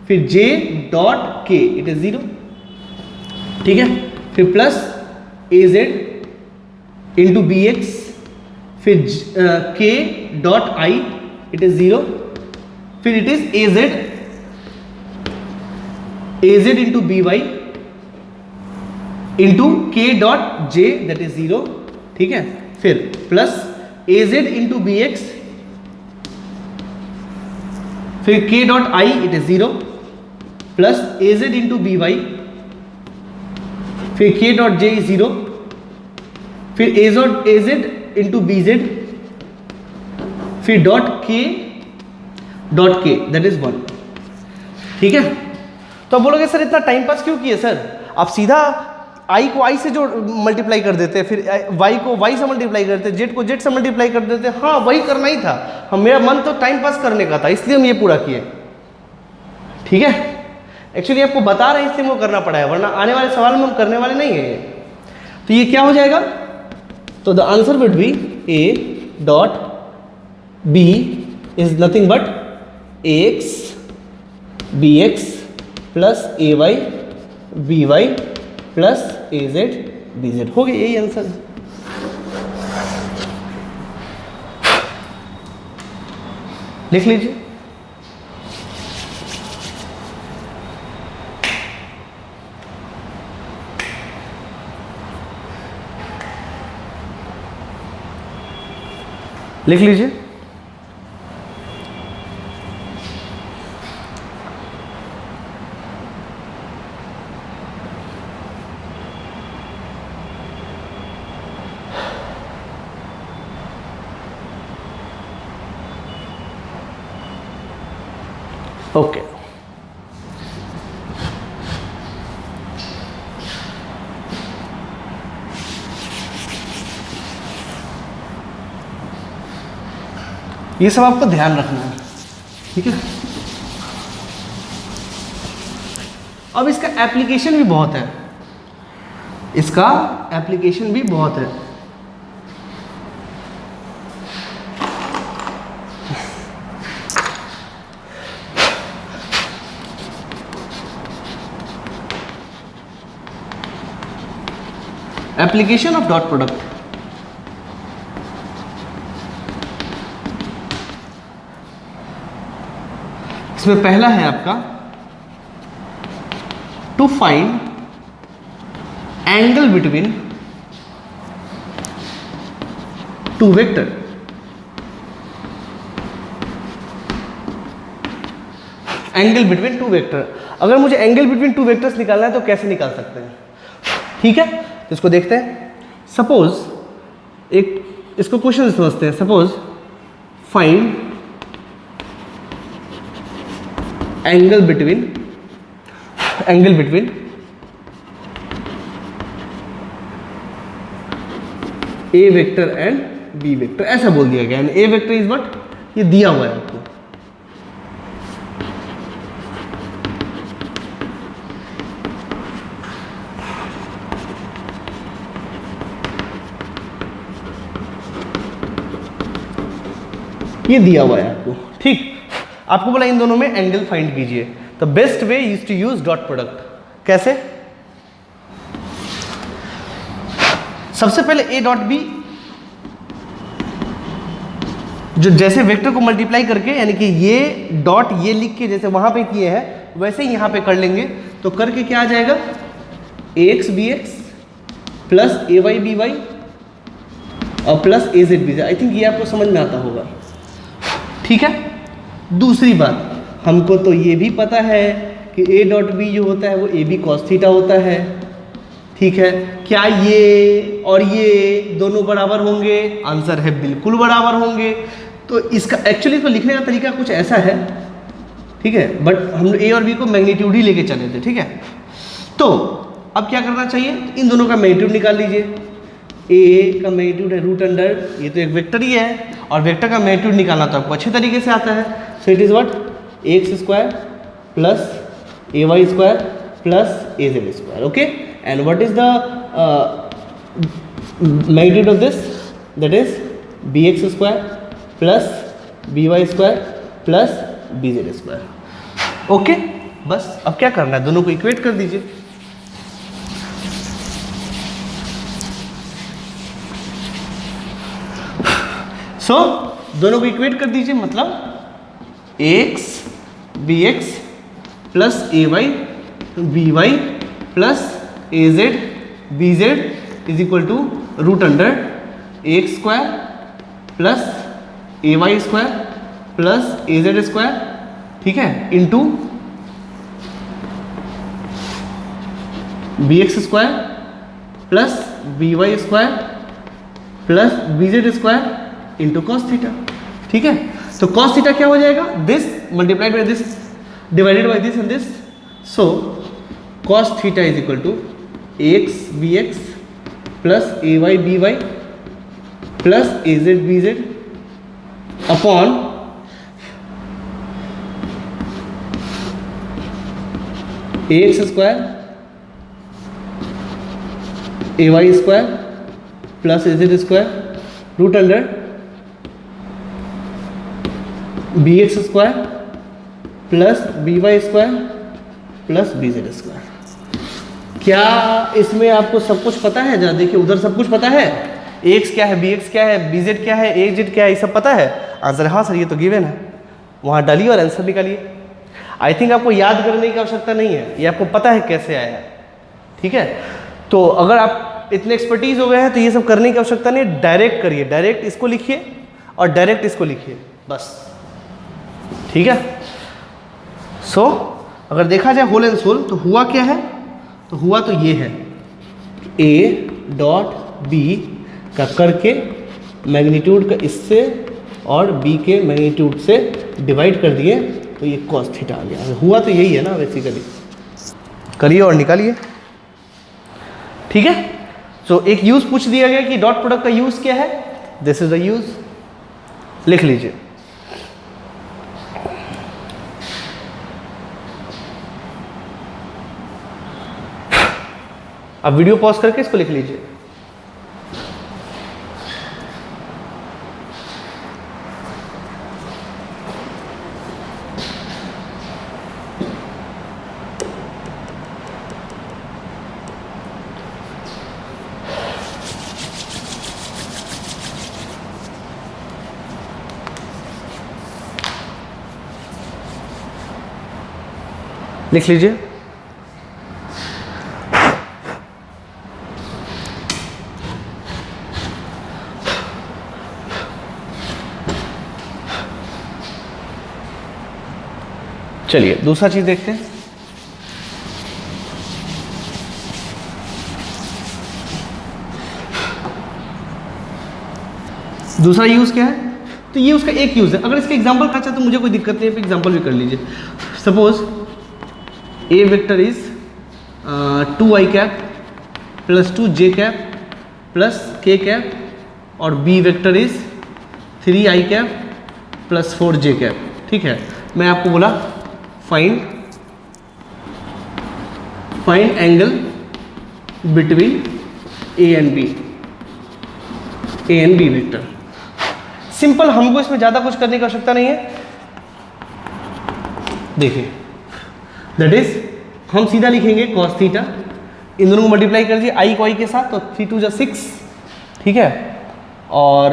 फिर j dot k it is 0, ठीक है। फिर plus az into B X फिर k dot i it is 0, फिर it is az into B Y into K dot J that is 0, ठीक है। फिर plus az into B X फिर K dot I it is 0 plus az into B Y फिर K dot J is 0 फिर az into B Z फिर dot K that is 1, ठीक है। तो अब बोलोगे सर इतना टाइम पास क्यों किए सर? आप सीधा i को i से जो मल्टीप्लाई कर देते, फिर y को y से मल्टीप्लाई करते, z को z से मल्टीप्लाई कर देते। हाँ वही करना ही था, हम मेरा मन तो टाइम पास करने का था, इसलिए हम ये पूरा किए, ठीक है। एक्चुअली आपको बता रहे हैं इसलिए वो करना पड़ा है, वरना आने वाले सवाल में हम करने वाले नहीं है। तो ये क्या हो जाएगा? तो the answer would be a dot b is nothing but ax bx plus ay by plus az bz, हो गया, यही आंसर है। लिख लीजिए, लिख लीजिए। ओके, ये सब आपको ध्यान रखना है, ठीक है। अब इसका एप्लीकेशन भी बहुत है, इसका एप्लीकेशन भी बहुत है। एप्लीकेशन ऑफ डॉट प्रोडक्ट, इसमें पहला है आपका to find angle between two vector. Angle between two vector, अगर मुझे एंगल बिटवीन टू वेक्टर्स निकालना है तो कैसे निकाल सकते हैं? ठीक है, तो इसको देखते हैं। सपोज एक इसको क्वेश्चन समझते हैं। Suppose find angle between A vector and B vector, ऐसा बोल दिया गया। ए वेक्टर इज व्हाट, ये दिया हुआ है आपको। ये दिया हुआ है आपको, ठीक। आपको बोला इन दोनों में एंगल फाइंड कीजिए। तो best way is to use dot product. कैसे? सबसे पहले ए डॉट बी, जो जैसे वेक्टर को मल्टीप्लाई करके, यानी कि ये डॉट ये लिख के जैसे वहां पे किए हैं वैसे ही यहां पे कर लेंगे। तो करके क्या आ जाएगा, ax bx plus ay by और plus az bz। I think ये आपको समझ में आता होगा, ठीक है। दूसरी बात, हमको तो ये भी पता है कि ए डॉट बी जो होता है वो ए बी कॉस थीटा होता है, ठीक है। क्या ये और ये दोनों बराबर होंगे? आंसर है बिल्कुल बराबर होंगे। तो इसका एक्चुअली इसको लिखने का तरीका कुछ ऐसा है, ठीक है, बट हम ए और बी को मैग्नीट्यूड ही लेके चले थे, ठीक है। तो अब क्या करना चाहिए, इन दोनों का मैग्नीट्यूड निकाल लीजिए। ए का मैग्नीट्यूड है रूट अंडर, ये तो एक वेक्टर ही है, और वेक्टर का मैग्नीट्यूड निकालना तो आपको अच्छे तरीके से आता है। So it is what, X square plus A Y square plus A Z square, okay. And what is the magnitude of this, that is B X square plus B Y square plus B Z square, okay. बस अब क्या करना है, दोनों को equate कर दीजिए। सो दोनों को इक्वेट कर दीजिए, मतलब X B X plus A Y B Y plus A Z B Z is equal to root under X square plus A Y square plus A Z square, ठीक है, into B X square plus B Y square plus B Z square into cos theta, ठीक है। तो cos theta क्या हो जाएगा, this multiplied by this divided by this and this. So cos theta is equal to X B X plus A Y B Y plus A Z B Z upon X square A Y square plus A Z square root under B X square plus B Y square plus B Z square. क्या इसमें आपको सब कुछ पता है? जरा देखिए, उधर सब कुछ पता है, एक्स क्या है, बी एक्स क्या है, बी जेड क्या है, ए जेड क्या है, ये सब पता है। आंसर हाँ सर ये तो गिवन है, वहाँ डालिए और आंसर निकालिए। आई थिंक आपको याद करने की आवश्यकता नहीं है, ये आपको पता है कैसे आया है, ठीक है। तो अगर आप इतने एक्सपर्टीज हो गए हैं तो ये सब करने की आवश्यकता नहीं है, डायरेक्ट करिए, डायरेक्ट इसको लिखिए और डायरेक्ट इसको लिखिए, बस, ठीक है। सो अगर देखा जाए होल एंड सोल तो हुआ क्या है, तो हुआ तो ये है, ए डॉट बी का करके मैग्नीट्यूड का इससे और बी के मैग्नीट्यूड से डिवाइड कर दिए तो ये कॉस थीटा आ गया। हुआ तो यही है ना बेसिकली, करिए और निकालिए, ठीक है। सो एक यूज पूछ दिया गया कि डॉट प्रोडक्ट का यूज क्या है, दिस इज द यूज, लिख लीजिए। अब वीडियो पॉज करके इसको लिख लीजिए। लिख लीजिए। चलिए दूसरा चीज देखते हैं। दूसरा यूज़ क्या है, तो ये उसका एक यूज़ है। अगर इसका एग्जाम्पल अच्छा तो मुझे कोई दिक्कत नहीं है, फिर एग्जाम्पल भी कर लीजिए। Suppose A vector is 2i cap plus 2j cap plus k cap और B vector is 3i cap plus 4j cap. ठीक है, मैं आपको बोला find angle between A and B vector. Simple, हमको इसमें ज़्यादा कुछ करने की आवश्यकता नहीं है। देखिए दैट इज हम सीधा लिखेंगे cos थीटा, इन दोनों को मल्टीप्लाई कर दिए i को i के साथ, तो 3 2 जा 6। ठीक है, और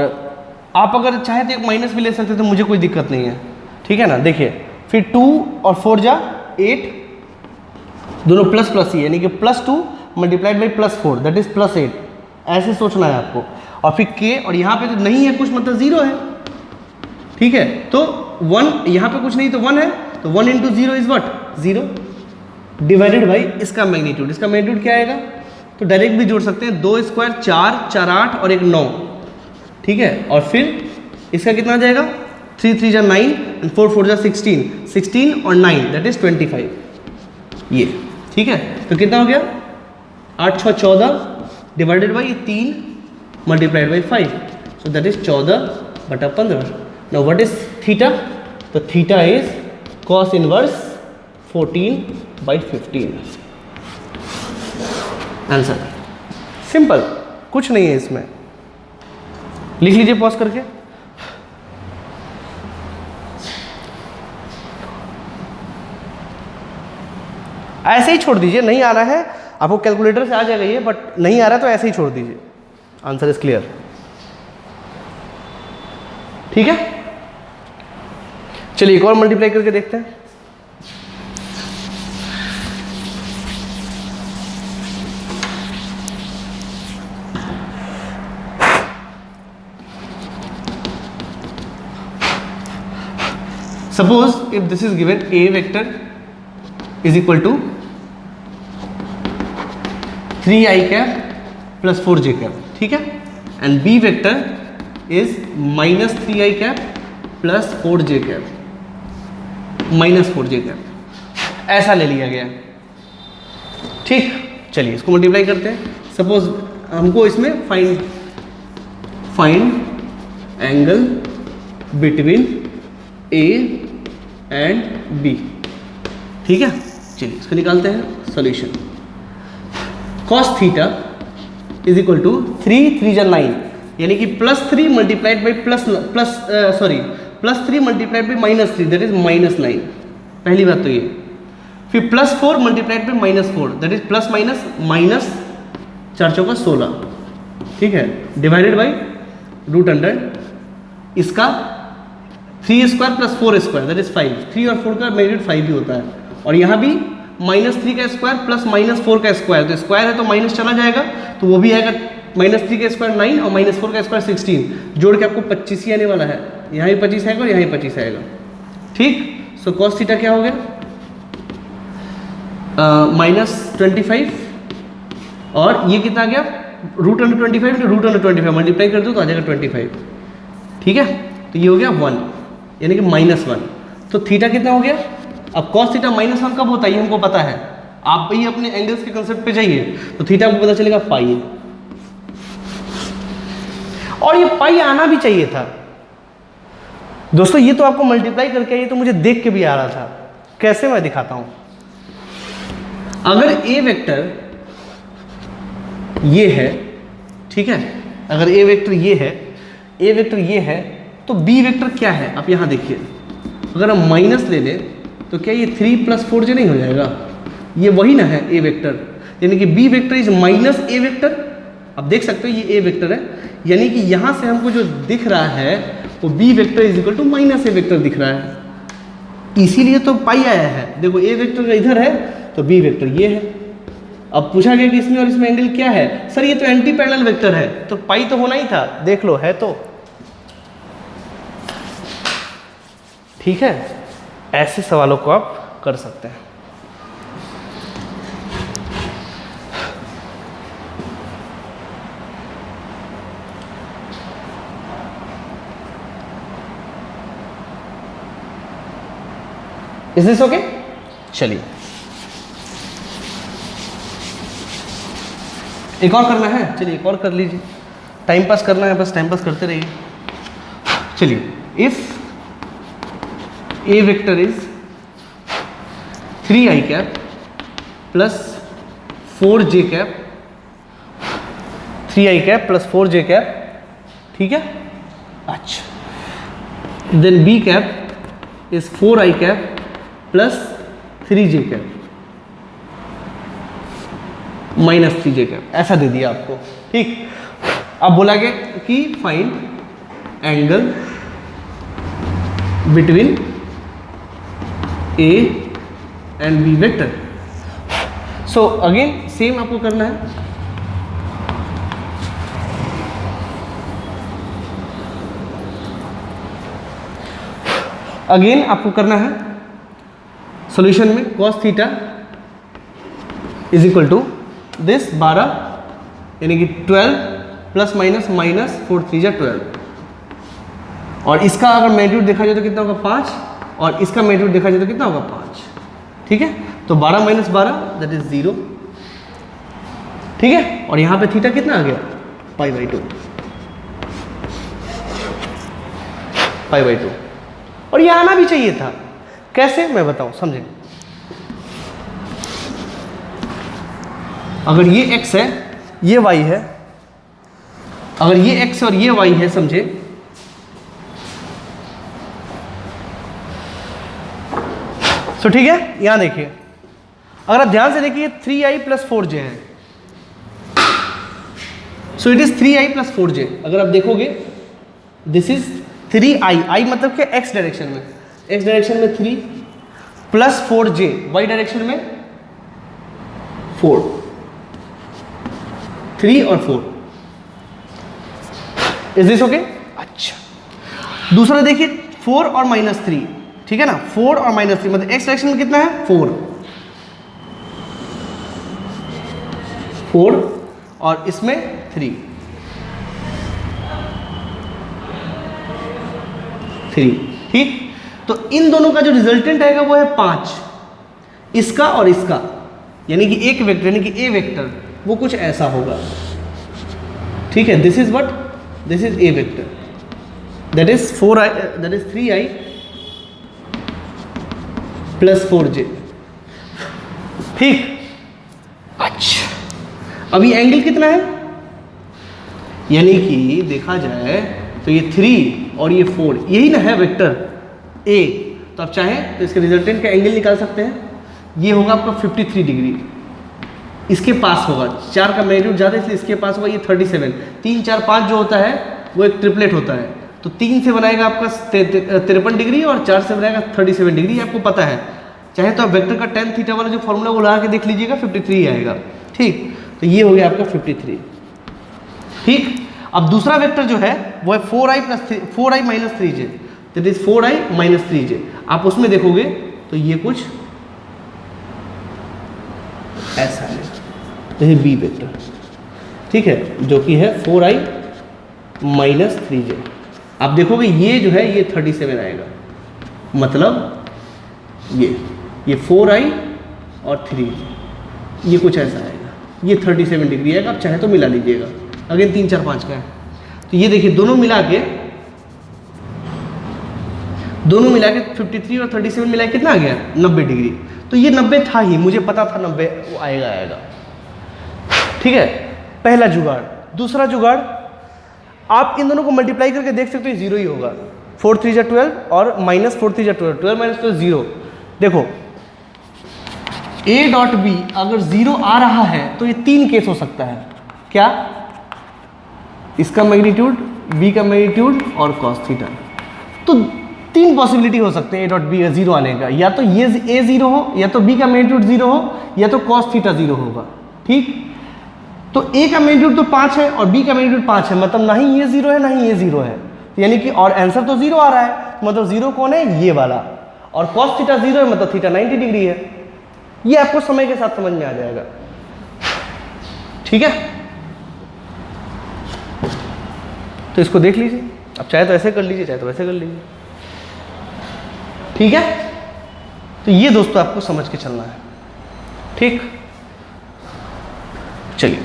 आप अगर चाहे तो एक माइनस भी ले सकते, तो मुझे कोई दिक्कत नहीं है। ठीक है ना, देखिए फिर 2 और 4 जा 8, दोनों प्लस प्लस ही है, यानी कि +2 मल्टीप्लाइड बाई +4 दैट इज +8। ऐसे सोचना है आपको। और फिर k, और यहाँ पे तो नहीं है कुछ, मतलब 0 है। ठीक है, तो 1 यहाँ पे कुछ नहीं तो 1 है, तो 1 into 0 is what 0 divided by इसका मैग्नीट्यूड। इसका मैग्नीट्यूड क्या आएगा, तो डायरेक्ट भी जोड़ सकते हैं, 2 स्क्वायर 4 4 8 और एक 9। ठीक है, और फिर इसका कितना आ जाएगा, 3 3 जा 9 एंड 4 4 जा 16 और 9 दैट इज 25 ये। ठीक है, तो कितना हो गया 8 6 14 divided by 3 multiplied by 5, so that is 14/15। Now what is theta, तो theta is cos inverse 14/15। Answer simple, कुछ नहीं है इसमें। लिख लीजिए पॉज करके। ऐसे ही छोड़ दीजिए, नहीं आ रहा है आपको कैलकुलेटर से आ जाएगा ये, बट नहीं आ रहा तो ऐसे ही छोड़ दीजिए। Answer is clear. ठीक है, चलिए एक और मल्टीप्लाई करके देखते हैं। Suppose if this is given, a vector is equal to 3i cap plus 4j cap, ठीक है, and b vector is minus 3i cap plus 4j cap minus 4j cap, ऐसा ले लिया गया। ठीक, चलिए इसको मल्टीप्लाई करते हैं। सपोज हमको इसमें find angle between A and B. ठीक है, चलिए इसको निकालते हैं solution. cos theta is equal to 3 3 जा 9, यानी कि +3 multiplied by +3 multiplied by -3 that is -9। पहली बात तो ये। फिर +4 multiplied by -4 that is plus minus 4 चौका 16। ठीक है, डिवाइडेड बाई √100 इसका 3 square plus 4 square that is 5। 3 और 4 का मैग्नीट्यूड 5 भी होता है, और यहाँ भी -3 का स्क्वायर प्लस -4 का स्क्वायर, तो स्क्वायर है तो माइनस चला जाएगा, तो वो भी आएगा -3 का स्क्वायर 9 और -4 का स्क्वायर 16, जोड़ के आपको 25 ही आने वाला है। यहाँ भी 25 आएगा और यहाँ भी 25 आएगा। ठीक, सो cos थीटा क्या हो गया, -25, और ये कितना आ गया √25 इंटू √25 मल्टीप्लाई कर दो तो आ जाएगा 25। ठीक है, तो ये हो गया 1, यानी कि -1। तो थीटा कितना हो गया। अब cos थीटा -1 कब होता है ये हमको पता है, आप ही अपने एंगल्स के कंसेप्ट पे जाइए तो थीटा को पता चलेगा पाई, और ये पाई आना भी चाहिए था दोस्तों। ये तो आपको मल्टीप्लाई करके, ये तो मुझे देख के भी आ रहा था। कैसे, मैं दिखाता हूं। अगर ए वेक्टर ये है, ठीक है, अगर ए वेक्टर ये है, तो बी वेक्टर क्या है, आप यहां देखिए। अगर हम माइनस ले लें तो क्या ये 3 + 4j नहीं हो जाएगा, ये वही ना है ए वेक्टर, यानी कि B vector is minus A vector. आप देख सकते हो ये ए वेक्टर है, यानी कि यहाँ से हमको जो दिख रहा है वो B vector is equal to minus A vector दिख रहा है, इसीलिए तो पाई आया है। देखो ए वेक्टर इधर है तो बी वेक्टर ये है। अब पूछा गया कि इसमें और इसमें एंगल क्या है, सर ये तो एंटी पैरेलल वेक्टर है, तो पाई तो होना ही था, देख लो है तो। ठीक है, ऐसे सवालों को आप कर सकते हैं। Is this okay? चलिए एक और करना है, चलिए एक और कर लीजिए, टाइम पास करना है, बस टाइम पास करते रहिए। चलिए, if A vector is 3i cap plus 4j cap, 3i cap plus 4j cap, ठीक है। अच्छा, then B cap is 4i cap plus 3j cap minus 3j cap, ऐसा दे दिया आपको, ठीक। अब बोला गया कि find angle between A and B vector. So again same आपको करना है, अगेन आपको करना है सॉल्यूशन में cos theta is equal to this 12 यानी कि 12 प्लस माइनस माइनस 4 3 जा 12, और इसका अगर मैग्नीट्यूड देखा जाए तो कितना होगा 5, और इसका मैग्नीट्यूड देखा जाए तो कितना होगा 5, ठीक है। तो 12 माइनस 12 दैट इज 0, ठीक है। और यहाँ पे थीटा कितना आ गया π/2, π/2, और ये आना भी चाहिए था। कैसे मैं बताऊं, समझें। अगर ये x है ये y है, अगर ये x और ये y है, समझे, तो ठीक है। यहां देखिए, अगर आप ध्यान से देखिए 3i प्लस 4j है, so it is 3i plus 4j। अगर आप देखोगे दिस इज 3i, i मतलब क्या x डायरेक्शन में, x डायरेक्शन में 3 प्लस 4j, y डायरेक्शन में 4, 3 और 4, इज दिस ओके? अच्छा, दूसरा देखिए 4 और माइनस 3, ठीक है ना, 4 और माइनस 3 मतलब x डायरेक्शन में कितना है 4 और इसमें 3, ठीक। तो इन दोनों का जो रिजल्टेंट आएगा वो है 5, इसका और इसका, यानी कि एक वेक्टर यानी कि ए वेक्टर वो कुछ ऐसा होगा, ठीक है। This is what, this is A vector, that is 4i, that is 3i plus 4j, ठीक। अच्छा, अभी एंगल कितना है, यानी कि देखा जाए तो ये 3 और ये 4 यही ना है वेक्टर ए, तो आप चाहें तो इसके रिजल्टेंट का एंगल निकाल सकते हैं। ये होगा आपका 53 डिग्री, इसके पास होगा 4 का मैग्नीट्यूड ज़्यादा इसलिए इसके पास होगा ये 37, 3 4 5 जो होता है वो एक ट्रिपलेट होता है, तो 3 से बनाएगा आपका 53 डिग्री और 4 से बनाएगा 37 डिग्री, आपको पता है। चाहे तो आप वेक्टर का tan थीटा वाला जो फॉर्मूला वो लगा के देख लीजिएगा, 53 आएगा, ठीक। तो ये हो गया आपका 53, ठीक। अब दूसरा वेक्टर जो है वो है 4i minus 3j, that is 4i minus 3j। आप उसमें देखोगे तो ये कुछ ऐसा है, तो ये बी वेक्टर, ठीक है, जो कि है 4i माइनस 3j। आप देखोगे ये जो है ये 37 आएगा, मतलब ये 4i और 3j, ये कुछ ऐसा आएगा, ये 37 डिग्री आएगा। आप चाहे तो मिला लीजिएगा, अगेन 3 4 5 का है, तो ये देखिए दोनों मिला के 53 और 37 मिला के कितना आ गया 90 डिग्री। तो ये 90 था ही, मुझे पता था 90 वो आएगा, ठीक है, पहला जुगाड़। दूसरा जुगाड़, आप इन दोनों को मल्टीप्लाई करके देख सकते हो, जीरो ही होगा, 4 3 जा 12 और माइनस 4 3 जा 12, 12 माइनस 12 0। देखो a डॉट बी अगर 0 आ रहा है तो ये 3 केस हो सकता है, क्या, इसका मैग्नीट्यूड, b का मैग्नीट्यूड और cos थीटा। तो 3 पॉसिबिलिटी हो सकते हैं a डॉट बी 0 आने का, या तो ये a 0 हो, या तो b का मैग्नीट्यूड 0 हो, या तो cos थीटा 0 होगा, ठीक। तो a का मैग्नीट्यूड तो 5 है और b का मैग्नीट्यूड 5 है, मतलब ना ही ये 0 है ना ही ये 0 है, यानी कि और आंसर तो 0 आ रहा है, मतलब 0 कौन है, ये वाला, और cos थीटा 0 है मतलब थीटा 90 डिग्री है। ये आपको समय के साथ समझ में आ जाएगा, ठीक है। तो इसको देख लीजिए, अब चाहे तो ऐसे कर लीजिए, चाहे तो वैसे कर लीजिए, ठीक है। तो ये दोस्तों आपको समझ के चलना है, ठीक। चलिए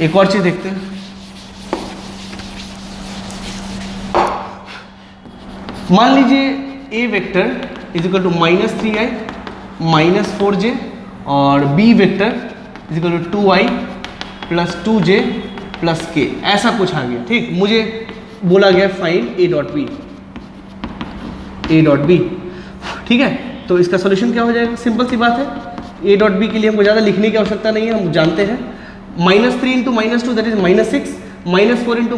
एक और चीज देखते हैं। मान लीजिए A vector is equal to -3i -4j और B vector is equal to 2i + 2j + k, ऐसा कुछ आ गया, ठीक। मुझे बोला गया फाइंड a डॉट बी, ठीक है। तो इसका सॉल्यूशन क्या हो जाएगा? सिंपल सी बात है, a डॉट बी के लिए हमको ज़्यादा लिखने की आवश्यकता नहीं है, हम जानते हैं। -3 × -2 that is -6, -4 × +2,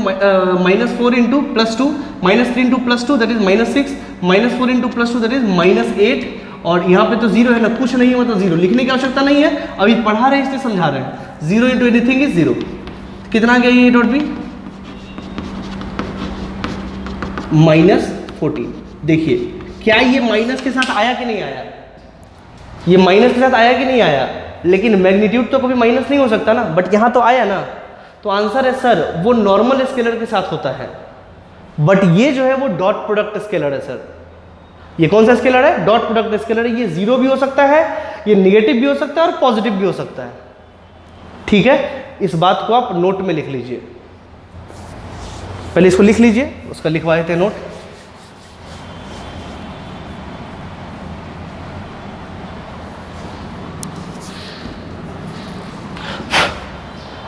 -3 × +2 that is -6, -4 × +2 that is -8, और यहाँ पे तो जीरो है ना, कुछ नहीं है मतलब जीरो, लिखने की आवश्यकता नहीं है, अभी पढ़ा रहे हैं इसलिए समझा रहे हैं। 0 × एनीथिंग इज 0। कितना आ गया ये डॉट बी? -14। देखिए क्या ये माइनस के साथ आया कि नहीं आया? ये माइनस के साथ आया कि नहीं आया? लेकिन मैग्नीट्यूड तो कभी माइनस नहीं हो सकता ना, बट यहाँ तो आया ना। तो आंसर है सर वो नॉर्मल स्केलर के साथ होता है, बट ये जो है वो डॉट प्रोडक्ट स्केलर है सर। ये कौन सा स्केलर है? डॉट प्रोडक्ट स्केलर है। ये जीरो भी हो सकता है, ये निगेटिव भी हो सकता है और पॉजिटिव भी हो सकता है, ठीक है। इस बात को आप नोट में लिख लीजिए, पहले इसको लिख लीजिए, उसका लिखवा देते हैं नोट।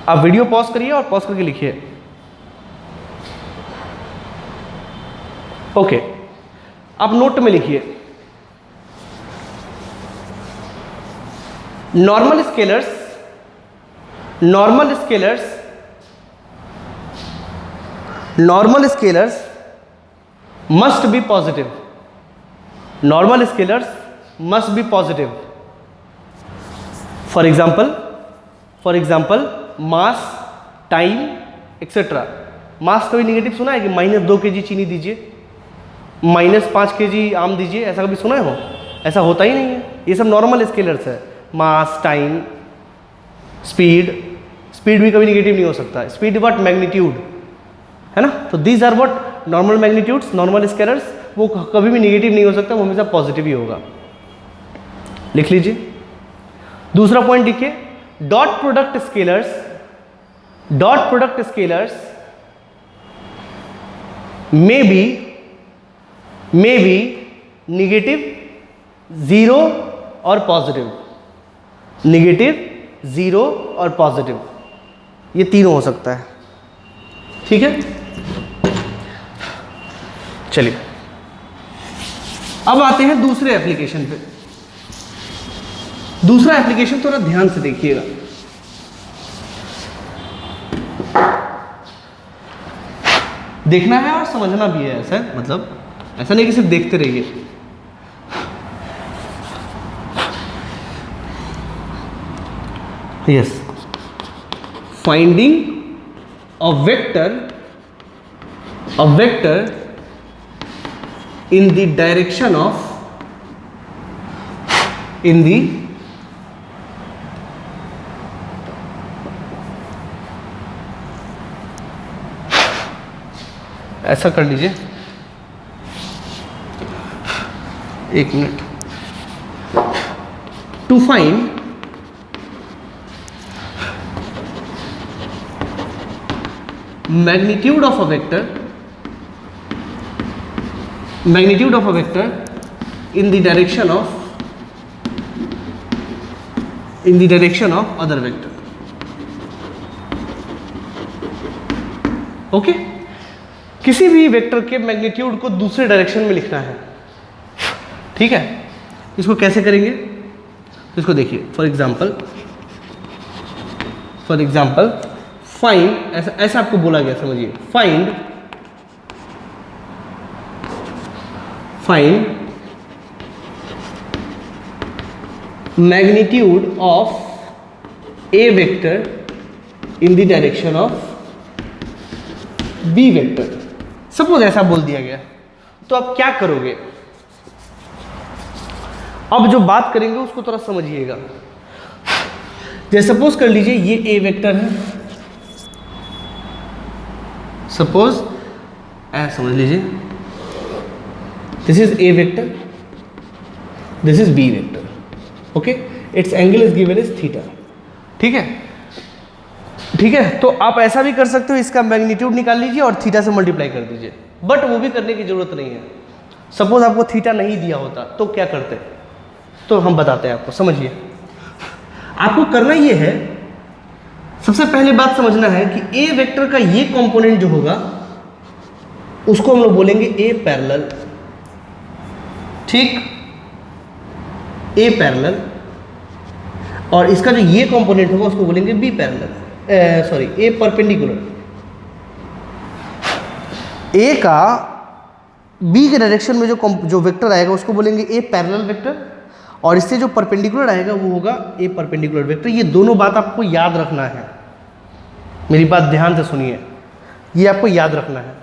आप वीडियो पॉज करिए और पॉज करके लिखिए। ओके, आप नोट में लिखिए normal scalars must be positive. Normal scalars must be positive. For example, mass, time, etc. मास कभी निगेटिव सुना है कि -2 kg चीनी दीजिए, -5 kg आम दीजिए, ऐसा कभी सुना हो? ऐसा होता ही नहीं है। ये सब नॉर्मल स्केलर्स है। मास, टाइम, स्पीड भी कभी निगेटिव नहीं हो सकता। Speed what? मैग्नीट्यूड, है ना। तो these are what? Normal magnitudes, normal scalars. वो कभी भी निगेटिव नहीं हो सकता, वो हमेशा पॉजिटिव ही होगा। लिख लीजिए। दूसरा पॉइंट लिखिए, dot product scalars may be negative, 0 और पॉजिटिव। नेगेटिव, 0 और पॉजिटिव, ये तीनों हो सकता है, ठीक है। चलिए अब आते हैं दूसरे एप्लीकेशन पे। दूसरा एप्लीकेशन थोड़ा ध्यान से देखिएगा। देखना है और समझना भी है, ऐसा मतलब ऐसा नहीं कि सिर्फ देखते रहिए। Yes, finding a vector in the direction of ऐसा कर लीजिए, एक minute. To find magnitude of a vector in the direction of other vector. Okay, किसी भी वेक्टर के मैग्नीट्यूड को दूसरे डायरेक्शन में लिखना है, ठीक है। इसको कैसे करेंगे? इसको देखिए, फॉर एग्जाम्पल फाइंड, ऐसा आपको बोला गया, समझिए। Find magnitude of A vector in the direction of B vector. Suppose ऐसा बोल दिया गया, तो आप क्या करोगे? अब जो बात करेंगे उसको थोड़ा समझिएगा। जैसे सपोज कर लीजिए ये ए वेक्टर है, सपोज ऐसा समझ लीजिए, this is A vector, this is B vector, okay, it's angle is given is theta, ठीक है, ठीक है। तो आप ऐसा भी कर सकते हो, इसका मैग्नीट्यूड निकाल लीजिए और थीटा से मल्टीप्लाई कर दीजिए, बट वो भी करने की जरूरत नहीं है। सपोज आपको थीटा नहीं दिया होता तो क्या करते, तो हम बताते हैं आपको, समझिए। आपको करना ये है, सबसे पहले बात समझना है कि ए वेक्टर का ये कंपोनेंट जो होगा उसको हम लोग बोलेंगे ए पैरेलल, ठीक, ए पैरेलल, और इसका जो ये कंपोनेंट होगा उसको बोलेंगे बी पैरेलल, सॉरी ए परपेंडिकुलर। ए का बी के डायरेक्शन में जो वेक्टर आएगा उसको बोलेंगे ए पैरेलल वेक्टर, और इससे जो परपेंडिकुलर आएगा वो होगा ए परपेंडिकुलर वेक्टर। ये दोनों बात आपको याद रखना है, मेरी बात ध्यान से सुनिए, ये आपको याद रखना है।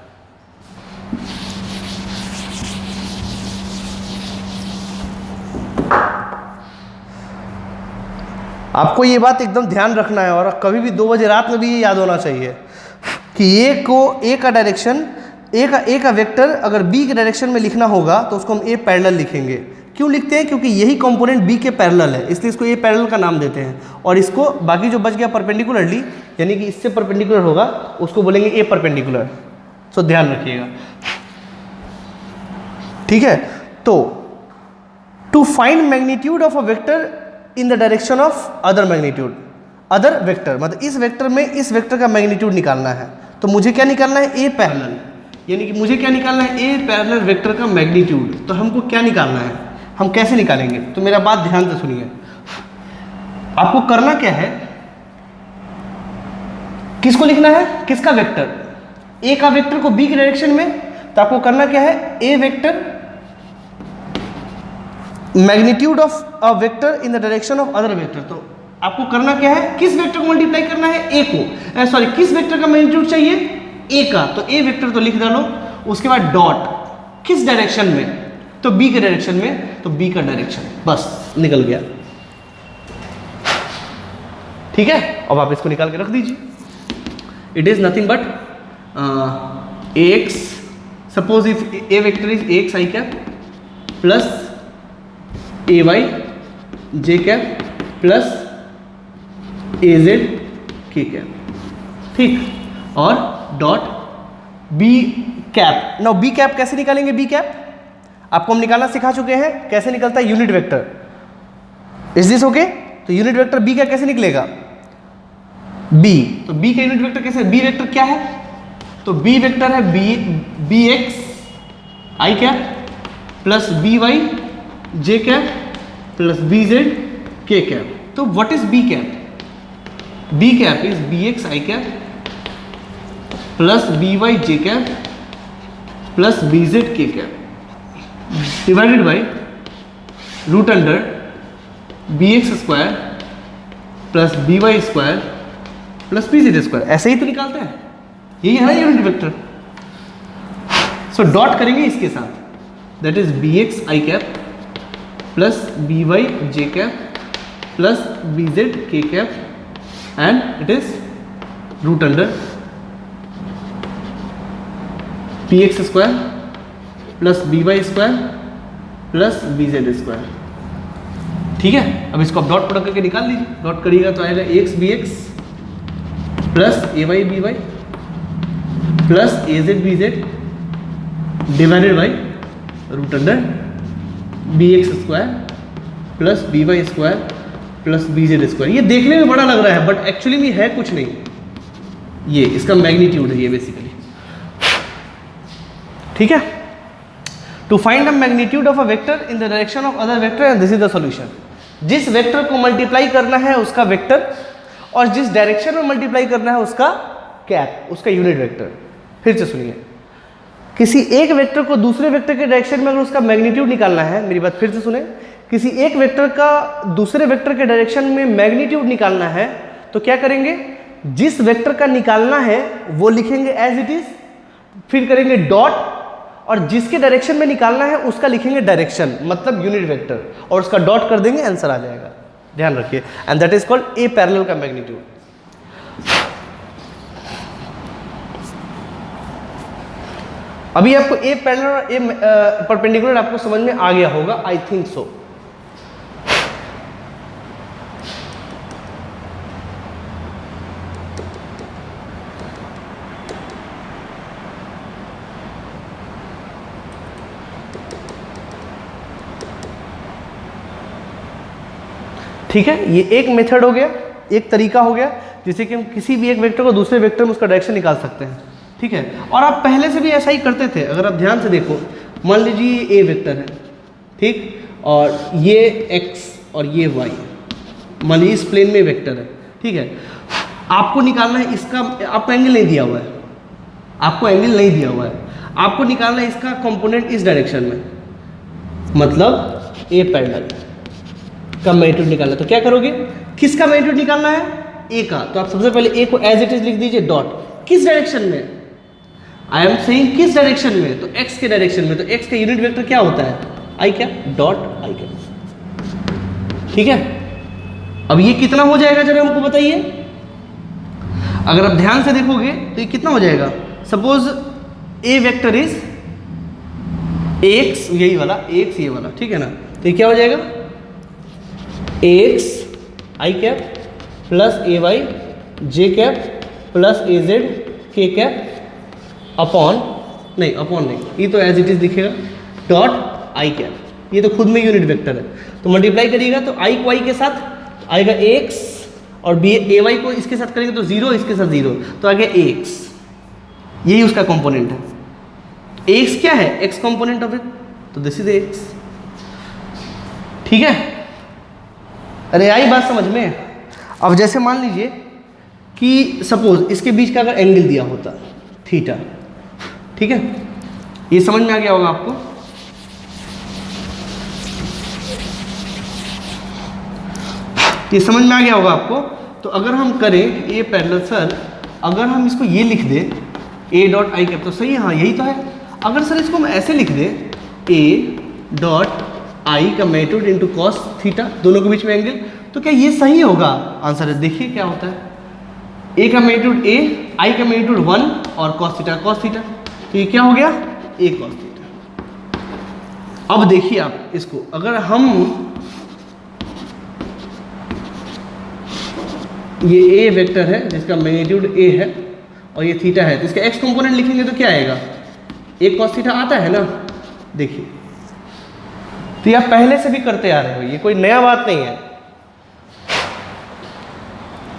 आपको ये बात एकदम ध्यान रखना है, और कभी भी 2 बजे रात में भी ये याद होना चाहिए कि ए का डायरेक्शन, ए का वेक्टर अगर बी के डायरेक्शन में लिखना होगा तो उसको हम ए पैरेलल लिखेंगे। क्यों लिखते हैं, क्योंकि यही कंपोनेंट बी के पैरेलल है, इसलिए इसको ए पैरेलल का नाम देते हैं। और इसको बाकी जो बच गया परपेंडिकुलरली, यानी कि इससे परपेंडिकुलर होगा, उसको बोलेंगे ए परपेंडिकुलर। तो ध्यान रखिएगा, ठीक है। तो to find magnitude of a vector in the direction of other magnitude, other vector मतलब इस वेक्टर में इस वेक्टर का मैग्नीट्यूड निकालना है, तो मुझे क्या निकालना है, ए पैरेलल, यानी कि मुझे क्या निकालना है, ए पैरेलल वेक्टर का मैग्नीट्यूड। तो हमको क्या निकालना है, हम कैसे निकालेंगे, तो मेरा बात ध्यान से सुनिए। आपको करना क्या है, किसको लिखना है, किसका वेक्टर, ए का वेक्टर को बी के डायरेक्शन में, तो आपको करना क्या है, A vector magnitude of a vector in the direction of other vector. तो आपको करना क्या है, किस वेक्टर को मल्टीप्लाई करना है, ए को, सॉरी किस वेक्टर का मैग्नीट्यूड चाहिए, ए का, तो ए वेक्टर तो लिख डालो, उसके बाद डॉट, किस डायरेक्शन में, तो बी के डायरेक्शन में, तो बी का डायरेक्शन, बस निकल गया, ठीक है। अब आप इसको निकाल के रख दीजिए, it is nothing but A X, suppose if A vector is A X I cap plus A Y J cap plus A Z K cap, ठीक, और dot B cap. Now B cap कैसे निकालेंगे, B cap आपको हम निकालना सिखा चुके हैं, कैसे निकलता है, unit vector, is this okay. तो यूनिट वेक्टर बी का कैसे निकलेगा, बी, तो बी का यूनिट वेक्टर कैसे, बी वेक्टर क्या है, तो बी वेक्टर है B X I cap plus B Y J cap plus B Z K cap. तो what is B cap, B cap is B X I cap plus B Y J cap plus B Z K cap divided by root under B X square plus B Y square plus B Z square. ऐसे ही तो निकालते हैं, यही है ना unit vector. So dot करेंगे इसके साथ, that is B X I cap plus B Y J cap plus B Z K cap, and it is root under B X square plus B Y square plus B Z square, ठीक है। अब इसको आप dot product करके निकाल लीजिए, dot करिएगा तो आएगा X B X plus A Y B Y plus A Z B Z divided by root under B X square plus B Y square plus B Z square. ये देखने में बड़ा लग रहा है बट एक्चुअली में है कुछ नहीं, ये इसका मैग्नीट्यूड है ये बेसिकली, ठीक है। To find the magnitude of a vector in the direction of other vector and this is the solution. जिस वेक्टर को मल्टीप्लाई करना है उसका वेक्टर, और जिस डायरेक्शन में मल्टीप्लाई करना है उसका कैप, उसका यूनिट वेक्टर। फिर से सुनिए, किसी एक वेक्टर को दूसरे वेक्टर के डायरेक्शन में अगर उसका मैग्नीट्यूड निकालना है, मेरी बात फिर से सुने, किसी एक वेक्टर का दूसरे वेक्टर के डायरेक्शन में मैग्नीट्यूड निकालना है तो क्या करेंगे, जिस वेक्टर का निकालना है वो लिखेंगे एज इट इज, फिर करेंगे डॉट, और जिसके डायरेक्शन में निकालना है उसका लिखेंगे डायरेक्शन, मतलब यूनिट वेक्टर, और उसका डॉट कर देंगे, आंसर आ जाएगा। ध्यान रखिए, and that is called a parallel का मैग्नीट्यूड। अभी आपको ए पैरेलल और ए परपेंडिकुलर आपको समझ में आ गया होगा, आई थिंक सो। ठीक है, ये एक मेथड हो गया, एक तरीका हो गया जिससे कि हम किसी भी एक वेक्टर को दूसरे वेक्टर में उसका डायरेक्शन निकाल सकते हैं। ठीक है, और आप पहले से भी ऐसा ही करते थे। अगर आप ध्यान से देखो, मान लीजिए ए वेक्टर है, ठीक, और ये एक्स और ये वाई, मान लीजिए इस प्लेन में वेक्टर है। ठीक है, आपको निकालना है इसका, आपको एंगल नहीं दिया हुआ है, आपको एंगल नहीं दिया हुआ है, आपको निकालना है इसका कंपोनेंट इस डायरेक्शन में, मतलब ए पैरेलल का मैग्नीट्यूड निकालना है। तो क्या करोगे, किसका मैग्नीट्यूड निकालना है, ए का। तो आप सबसे पहले ए को एज इट इज लिख दीजिए, डॉट, किस डायरेक्शन में, आई एम सेइंग किस डायरेक्शन में, तो एक्स के डायरेक्शन में। तो एक्स का यूनिट वेक्टर क्या होता है, आई क्या, डॉट आई क्या। ठीक है, अब ये कितना हो जाएगा जरा हमको बताइए। अगर आप ध्यान से देखोगे तो ये कितना हो जाएगा, suppose A vector is x, यही वाला एक्स, ये वाला, ठीक है ना। तो ये क्या हो जाएगा, x I cap plus A Y J cap plus A Z K cap upon, नहीं अपॉन नहीं, ये तो एज इट इज दिखेगा, डॉट आई कैप। ये तो खुद में यूनिट वेक्टर है, तो मल्टीप्लाई करिएगा तो आई को आई के साथ आएगा एक्स, और बी ए वाई को इसके साथ करेंगे तो जीरो, इसके साथ जीरो, तो आगे एक्स, यही उसका कंपोनेंट है। एक्स क्या है, एक्स कंपोनेंट ऑफ इट, तो दिस इज एक्स। ठीक है, अरे आई बात समझ में। अब जैसे मान लीजिए कि सपोज इसके बीच का अगर एंगल दिया होता थीटा, ठीक है, ये समझ में आ गया होगा आपको। ये समझ में आ गया होगा आपको। तो अगर हम करें ए पैरेलल, सर अगर हम इसको ये लिख दें ए डॉट आई कैप, तो सही है, हाँ यही तो है। अगर सर इसको हम ऐसे लिख दें ए डॉट आई का मैग्नीट्यूड इंटू कॉस थीटा, दोनों के बीच में एंगल, तो क्या ये सही होगा, आंसर है। देखिए क्या होता है, ए का मैग्नीट्यूड ए, आई का मैग्नीट्यूड 1 और कॉस थीटा कॉस थीटा, तो ये क्या हो गया, ए कॉस थीटा। अब देखिए आप इसको, अगर हम ये ए वेक्टर है जिसका मैग्नीट्यूड ए है और ये थीटा है, तो इसका एक्स कंपोनेंट लिखेंगे तो क्या आएगा, ए कॉस थीटा आता है ना। देखिए, तो ये आप पहले से भी करते आ रहे हो, ये कोई नया बात नहीं है।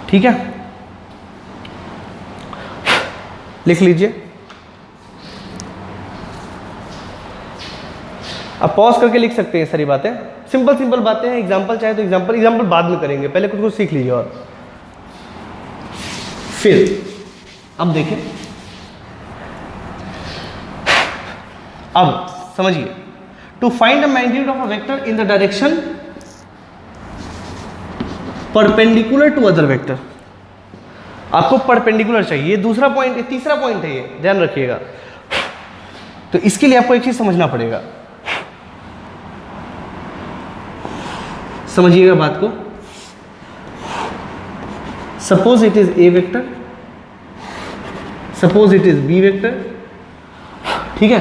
ठीक है, लिख लीजिए। आप पॉज करके लिख सकते हैं सारी बातें, सिंपल सिंपल बातें हैं। एग्जांपल चाहे तो एग्जांपल बाद में करेंगे, पहले कुछ सीख लीजिए। और फिर अब देखें, अब समझिए, to find the magnitude of a vector in the direction perpendicular to other vector, आपको परपेंडिकुलर चाहिए। दूसरा पॉइंट, तीसरा पॉइंट है ये, ध्यान रखिएगा। तो इसके लिए आपको एक चीज समझना पड़ेगा, समझिएगा बात को। Suppose it is A vector, suppose it is B vector, ठीक है।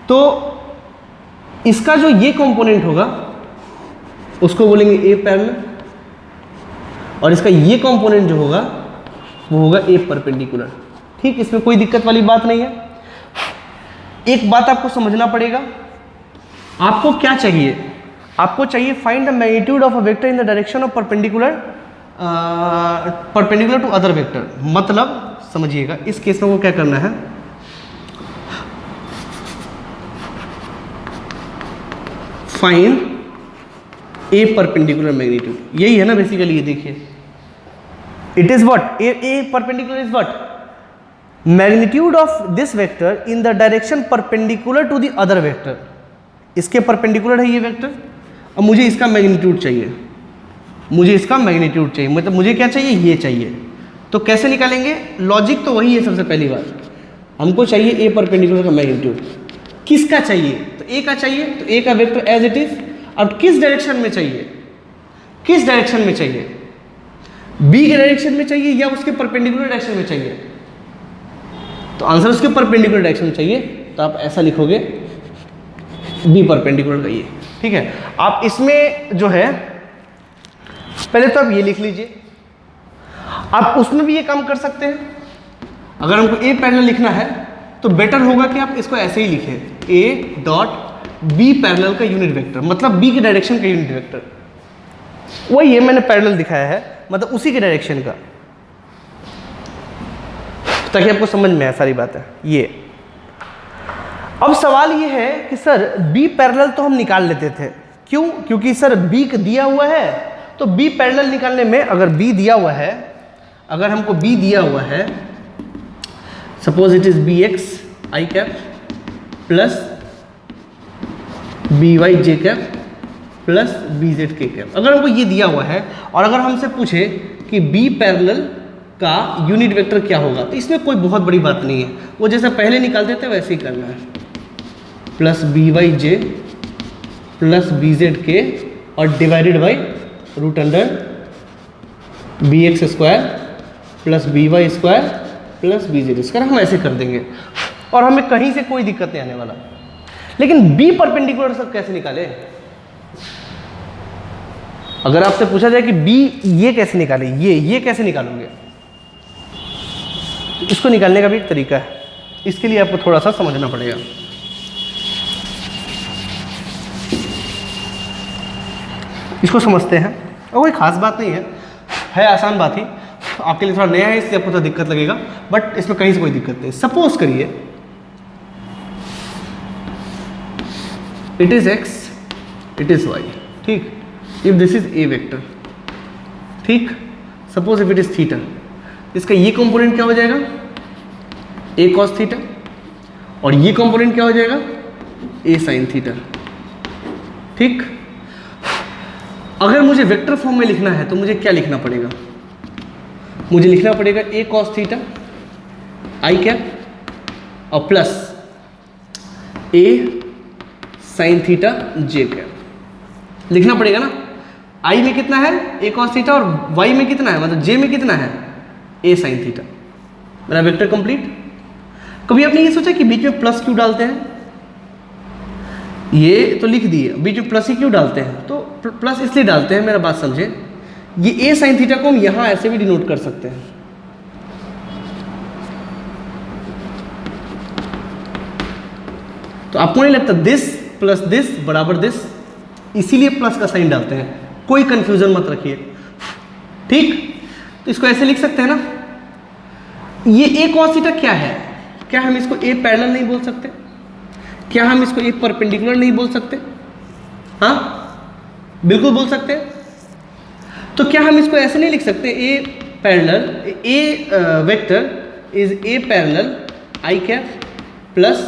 तो इसका जो ये कंपोनेंट होगा उसको बोलेंगे ए पैरेलल, और इसका ये कंपोनेंट जो होगा वो होगा ए परपेंडिकुलर। ठीक, इसमें कोई दिक्कत वाली बात नहीं है। एक बात आपको समझना पड़ेगा, आपको क्या चाहिए, आपको चाहिए find the magnitude of a vector in the direction of perpendicular to other vector. मतलब समझिएगा, इस केस में वो क्या करना है, फाइंड ए परपेंडिकुलर मैग्नीट्यूड, यही है ना बेसिकली। ये देखिए, it is what, A perpendicular is what, magnitude of this vector in the direction perpendicular to the other vector. इसके परपेंडिकुलर है ये वेक्टर, अब मुझे इसका मैग्नीट्यूड चाहिए, मुझे इसका मैग्नीट्यूड चाहिए, मतलब मुझे क्या चाहिए, ये चाहिए। तो कैसे निकालेंगे, लॉजिक तो वही है। सबसे पहली बात, हमको चाहिए ए परपेंडिकुलर का मैग्नीट्यूड। किसका चाहिए, तो ए का चाहिए, तो ए का वेक्टर एज इट इज। अब किस डायरेक्शन में चाहिए, किस डायरेक्शन में चाहिए, बी के डायरेक्शन में चाहिए या उसके परपेंडिकुलर डायरेक्शन में चाहिए। तो आंसर उसके परपेंडिकुलर डायरेक्शन में चाहिए, तो आप ऐसा लिखोगे बी परपेंडिकुलर का ये। ठीक है, आप इसमें जो है पहले तो आप ये लिख लीजिए। आप उसमें भी ये काम कर सकते हैं। अगर हमको ए पैरेलल लिखना है तो बेटर होगा कि आप इसको ऐसे ही लिखें, ए डॉट बी पैरेलल का यूनिट वेक्टर, मतलब बी के डायरेक्शन का यूनिट वेक्टर। वही ये मैंने पैरेलल दिखाया है, मतलब उसी के डायरेक्शन का, ताकि आपको समझ में आए सारी बातें। ये अब सवाल ये है कि सर बी पैरेलल तो हम निकाल लेते थे, क्यों? क्योंकि सर बी दिया हुआ है, तो बी पैरेलल निकालने में अगर बी दिया हुआ है, अगर हमको बी दिया हुआ है, suppose it is B X I cap plus B Y J cap plus B Z K cap, अगर हमको ये दिया हुआ है और अगर हमसे पूछे कि बी पैरेलल का यूनिट वेक्टर क्या होगा, तो इसमें कोई बहुत बड़ी बात नहीं है, वो जैसा पहले निकालते थे वैसे ही करना है, plus B Y J plus B Z K और divided by root under B X square plus B Y square plus B Z square, हम ऐसे कर देंगे और हमें कहीं से कोई दिक्कत नहीं आने वाला। लेकिन बी परपेंडिकुलर सब कैसे निकाले? अगर आपसे पूछा जाए कि बी ये कैसे निकाले, ये कैसे निकालोगे, इसको निकालने का भी एक तरीका है, इसके लिए आपको थोड़ा सा समझना पड़ेगा। इसको समझते हैं और कोई खास बात नहीं है आसान बात ही, आपके लिए थोड़ा नया है इसलिए आपको थोड़ा दिक्कत लगेगा, बट इसमें कहीं से कोई दिक्कत नहीं। सपोज करिए it is X it is Y, ठीक, if this is A vector, ठीक, suppose if it is theta, इसका ये कंपोनेंट क्या हो जाएगा, ए कॉस थीटा, और ये कंपोनेंट क्या हो जाएगा, ए साइन थीटा, ठीक। अगर मुझे वेक्टर फॉर्म में लिखना है तो मुझे क्या लिखना पड़ेगा, मुझे लिखना पड़ेगा ए कॉस थीटा आई कैप और प्लस ए साइन थीटा जे कैप, लिखना पड़ेगा ना। आई में कितना है ए कॉस थीटा और वाई में कितना है, मतलब जे में कितना है ए साइन थीटा, मेरा वेक्टर कंप्लीट। कभी आपने ये सोचा कि बीच में प्लस क्यों डालते हैं, ये तो लिख दिए, बीच में प्लस ही क्यों डालते हैं, तो प्लस इसलिए डालते हैं, मेरा बात समझे, ये ए साइन थीटा को हम यहां ऐसे भी डिनोट कर सकते हैं, तो आपको नहीं लगता दिस प्लस दिस बराबर दिस, इसीलिए प्लस का साइन डालते हैं, कोई कंफ्यूजन मत रखिए, ठीक। तो इसको ऐसे लिख सकते हैं ना, ये ए कॉस थीटा क्या है, क्या हम इसको ए पैरेलल नहीं बोल सकते, क्या हम इसको ए परपेंडिकुलर नहीं बोल सकते, हाँ बिल्कुल बोल सकते हैं। तो क्या हम इसको ऐसे नहीं लिख सकते, A parallel A vector is A parallel I cap plus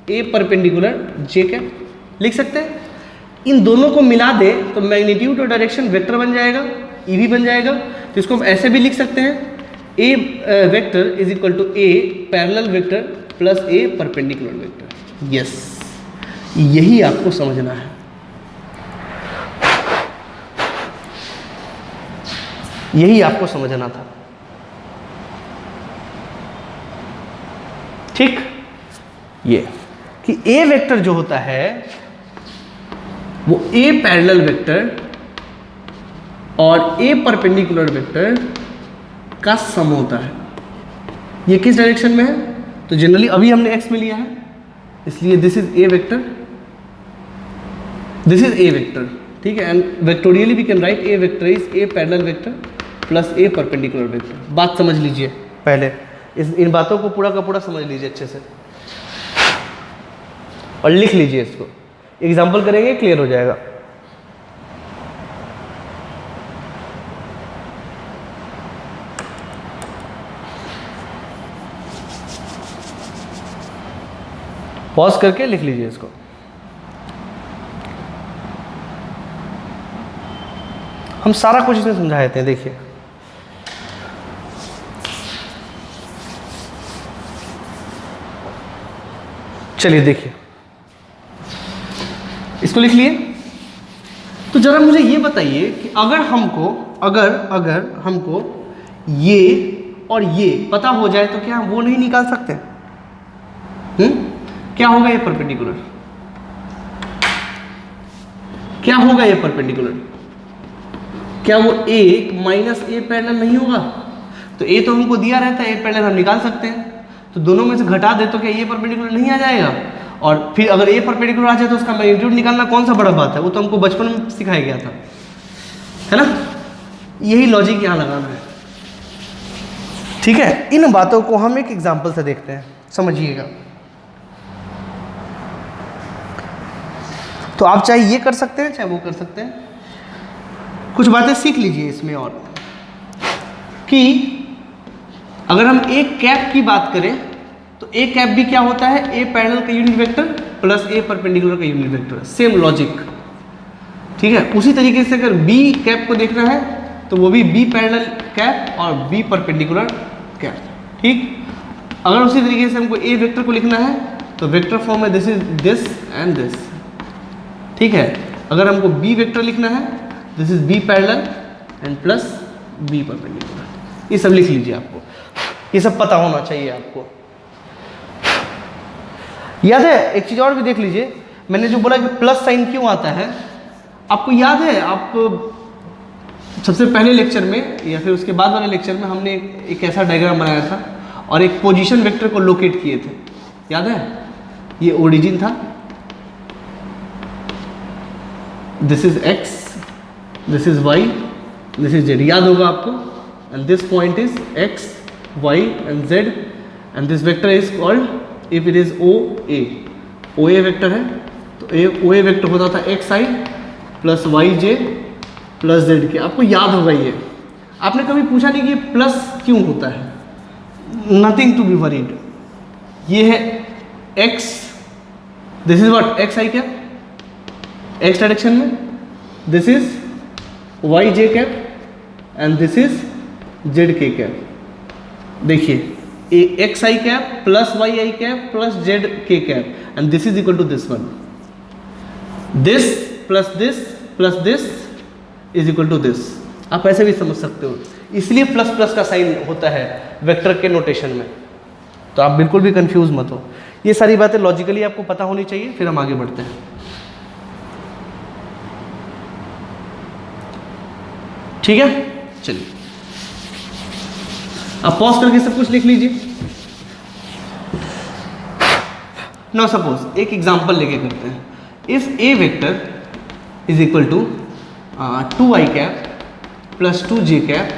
A perpendicular J cap, लिख सकते हैं। इन दोनों को मिला दे तो मैग्नीट्यूड और डायरेक्शन वेक्टर बन जाएगा, ई भी बन जाएगा, तो इसको हम ऐसे भी लिख सकते हैं, A vector is equal to A parallel vector plus A perpendicular vector. Yes, यही आपको समझना है, यही आपको समझना था, ठीक। ये कि ए वेक्टर जो होता है वो ए पैरेलल वेक्टर और ए परपेंडिकुलर वेक्टर का सम होता है। ये किस डायरेक्शन में है, तो जनरली अभी हमने एक्स में लिया है, इसलिए this is A vector, this is A vector, ठीक है। And vectorially we can write A vector is A parallel vector plus A perpendicular vector. बात समझ लीजिए पहले, इन बातों को पूरा का पूरा समझ लीजिए अच्छे से और लिख लीजिए इसको, एग्जाम्पल करेंगे क्लियर हो जाएगा। पॉज करके लिख लीजिए इसको। हम सारा कुछ इसमें समझा देते हैं, देखिए चलिए देखिए, इसको लिख लिए। तो जरा मुझे ये बताइए कि अगर हमको ये और ये पता हो जाए तो क्या हम वो नहीं निकाल सकते? क्या होगा ये परपेंडिकुलर, क्या होगा ये परपेंडिकुलर, क्या वो ए माइनस ए पैरेलल नहीं होगा? तो ए तो हमको दिया रहता है, ए पैरेलल हम निकाल सकते हैं, तो दोनों में से घटा दे तो क्या ये परपेंडिकुलर नहीं आ जाएगा? और फिर अगर ए परपेंडिकुलर आ जाए तो उसका मैग्नीट्यूड निकालना कौन सा बड़ा बात है, वो तो हमको बचपन में सिखाया गया था। है ना। यही लॉजिक यहाँ लगाना है, ठीक है। इन बातों को हम एक एग्जाम्पल से देखते हैं, समझिएगा। तो आप चाहे ये कर सकते हैं चाहे वो कर सकते हैं। कुछ बातें सीख लीजिए इसमें और, कि अगर हम एक कैप की बात करें तो ए कैप भी क्या होता है, ए पैरेलल का unit vector plus A perpendicular का यूनिट वेक्टर, सेम लॉजिक, ठीक है। उसी तरीके से अगर बी कैप को देखना है तो वो भी बी पैरेलल कैप और बी परपेंडिकुलर कैप, ठीक। अगर उसी तरीके से हमको ए वेक्टर को लिखना है तो वेक्टर फॉर्म में this is this and this, ठीक है। अगर हमको बी वेक्टर लिखना है this is B parallel and plus B perpendicular, ये सब लिख लीजिए। आपको ये सब पता होना चाहिए आपको, याद है। एक चीज़ और भी देख लीजिए, मैंने जो बोला कि प्लस साइन क्यों आता है, आपको याद है। आप सबसे पहले लेक्चर में या फिर उसके बाद वाले लेक्चर में हमने एक ऐसा डायग्राम बनाया था और एक पोजीशन वेक्टर को लोकेट किए थे, याद है। ये ओरिजिन था, this is X, this is Y, this is Z, याद होगा आपको। And this point is X Y and Z and this vector is called, if it is O A, O A vector है तो O A vector होता था X I plus Y J plus Z K. आपको याद होगा ये, आपने कभी पूछा नहीं कि ये प्लस क्यों होता है, नथिंग टू बी वरीड। ये है X, this is what X I cap X direction में, this is Y J cap and this is Z K cap. देखिए X I cap plus Y I cap plus Z K cap and this is equal to this one, this plus this is equal to this. आप ऐसे भी समझ सकते हो, इसलिए plus plus का sign होता है वेक्टर के नोटेशन में। तो आप बिल्कुल भी कंफ्यूज मत हो, ये सारी बातें लॉजिकली आपको पता होनी चाहिए। फिर हम आगे बढ़ते हैं, ठीक है। चलिए आप पॉज करके सब कुछ लिख लीजिए। नाउ सपोज एक एग्जांपल लेके करते हैं। If A vector is equal to 2i cap plus 2j cap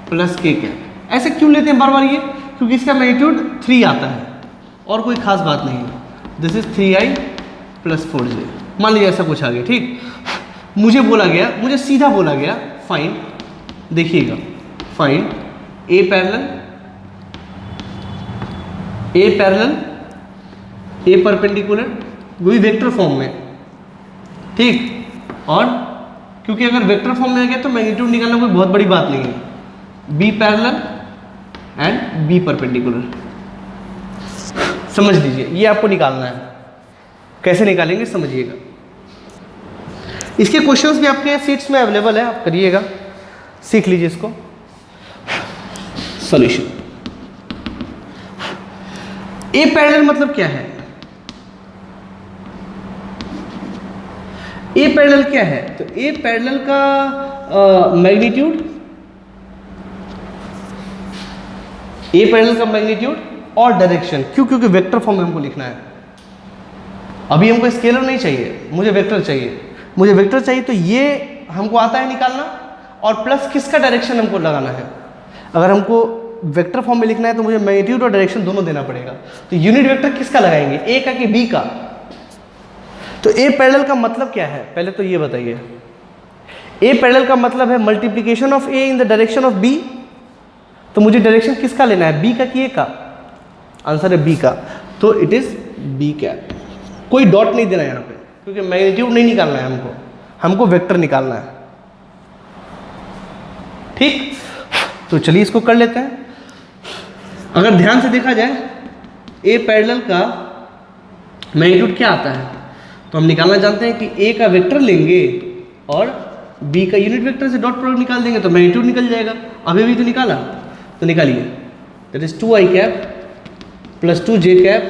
plus k cap. ऐसे क्यों लेते हैं बार बार ये, क्योंकि इसका मैग्नीट्यूड 3 आता है और कोई खास बात नहीं है। This is 3i plus 4j, मान लीजिए ऐसा कुछ आ गया, ठीक। मुझे बोला गया, मुझे सीधा बोला गया फाइंड, देखिएगा फाइंड ए पैरेलल ए परपेंडिकुलर, वो भी वेक्टर फॉर्म में, ठीक। और क्योंकि अगर वेक्टर फॉर्म में आ गया तो मैग्नीट्यूड निकालना कोई बहुत बड़ी बात नहीं है। B parallel and b perpendicular, समझ लीजिए ये आपको निकालना है। कैसे निकालेंगे समझिएगा। इसके क्वेश्चंस भी आपके सीट्स में अवेलेबल है, आप करिएगा, सीख लीजिए इसको। सॉल्यूशन ए पैरेलल मतलब क्या है, ए पैरेलल क्या है, तो ए पैरेलल का मैग्नीट्यूड, ए पैरेलल का मैग्नीट्यूड और डायरेक्शन, क्यों, क्योंकि वेक्टर फॉर्म में हमको लिखना है। अभी हमको स्केलर नहीं चाहिए, मुझे वेक्टर चाहिए। मुझे वेक्टर चाहिए तो ये हमको आता है निकालना, और प्लस किसका डायरेक्शन हमको लगाना है। अगर हमको वेक्टर फॉर्म में लिखना है तो मुझे मैग्नीट्यूड और डायरेक्शन दोनों देना पड़ेगा। तो यूनिट वेक्टर किसका लगाएंगे, ए का कि बी का। तो ए पैरेलल का मतलब क्या है, पहले तो ये बताइए। ए पैरेलल का मतलब है multiplication of a in the direction of b. तो मुझे डायरेक्शन किसका लेना है, बी का कि ए का। आंसर है बी का, तो इट इज बी कैप। कोई डॉट नहीं देना यहाँ पे, क्योंकि मैग्नीट्यूड नहीं निकालना है हमको, हमको वेक्टर निकालना है, ठीक। तो चलिए इसको कर लेते हैं। अगर ध्यान से देखा जाए ए पैरेलल का मैग्नीट्यूड क्या आता है, तो हम निकालना जानते हैं कि ए का वेक्टर लेंगे और बी का यूनिट वेक्टर से डॉट प्रोडक्ट निकाल देंगे तो मैग्नीट्यूड निकल जाएगा। अभी भी तो निकाला, तो निकालिए। That is 2i cap plus 2j cap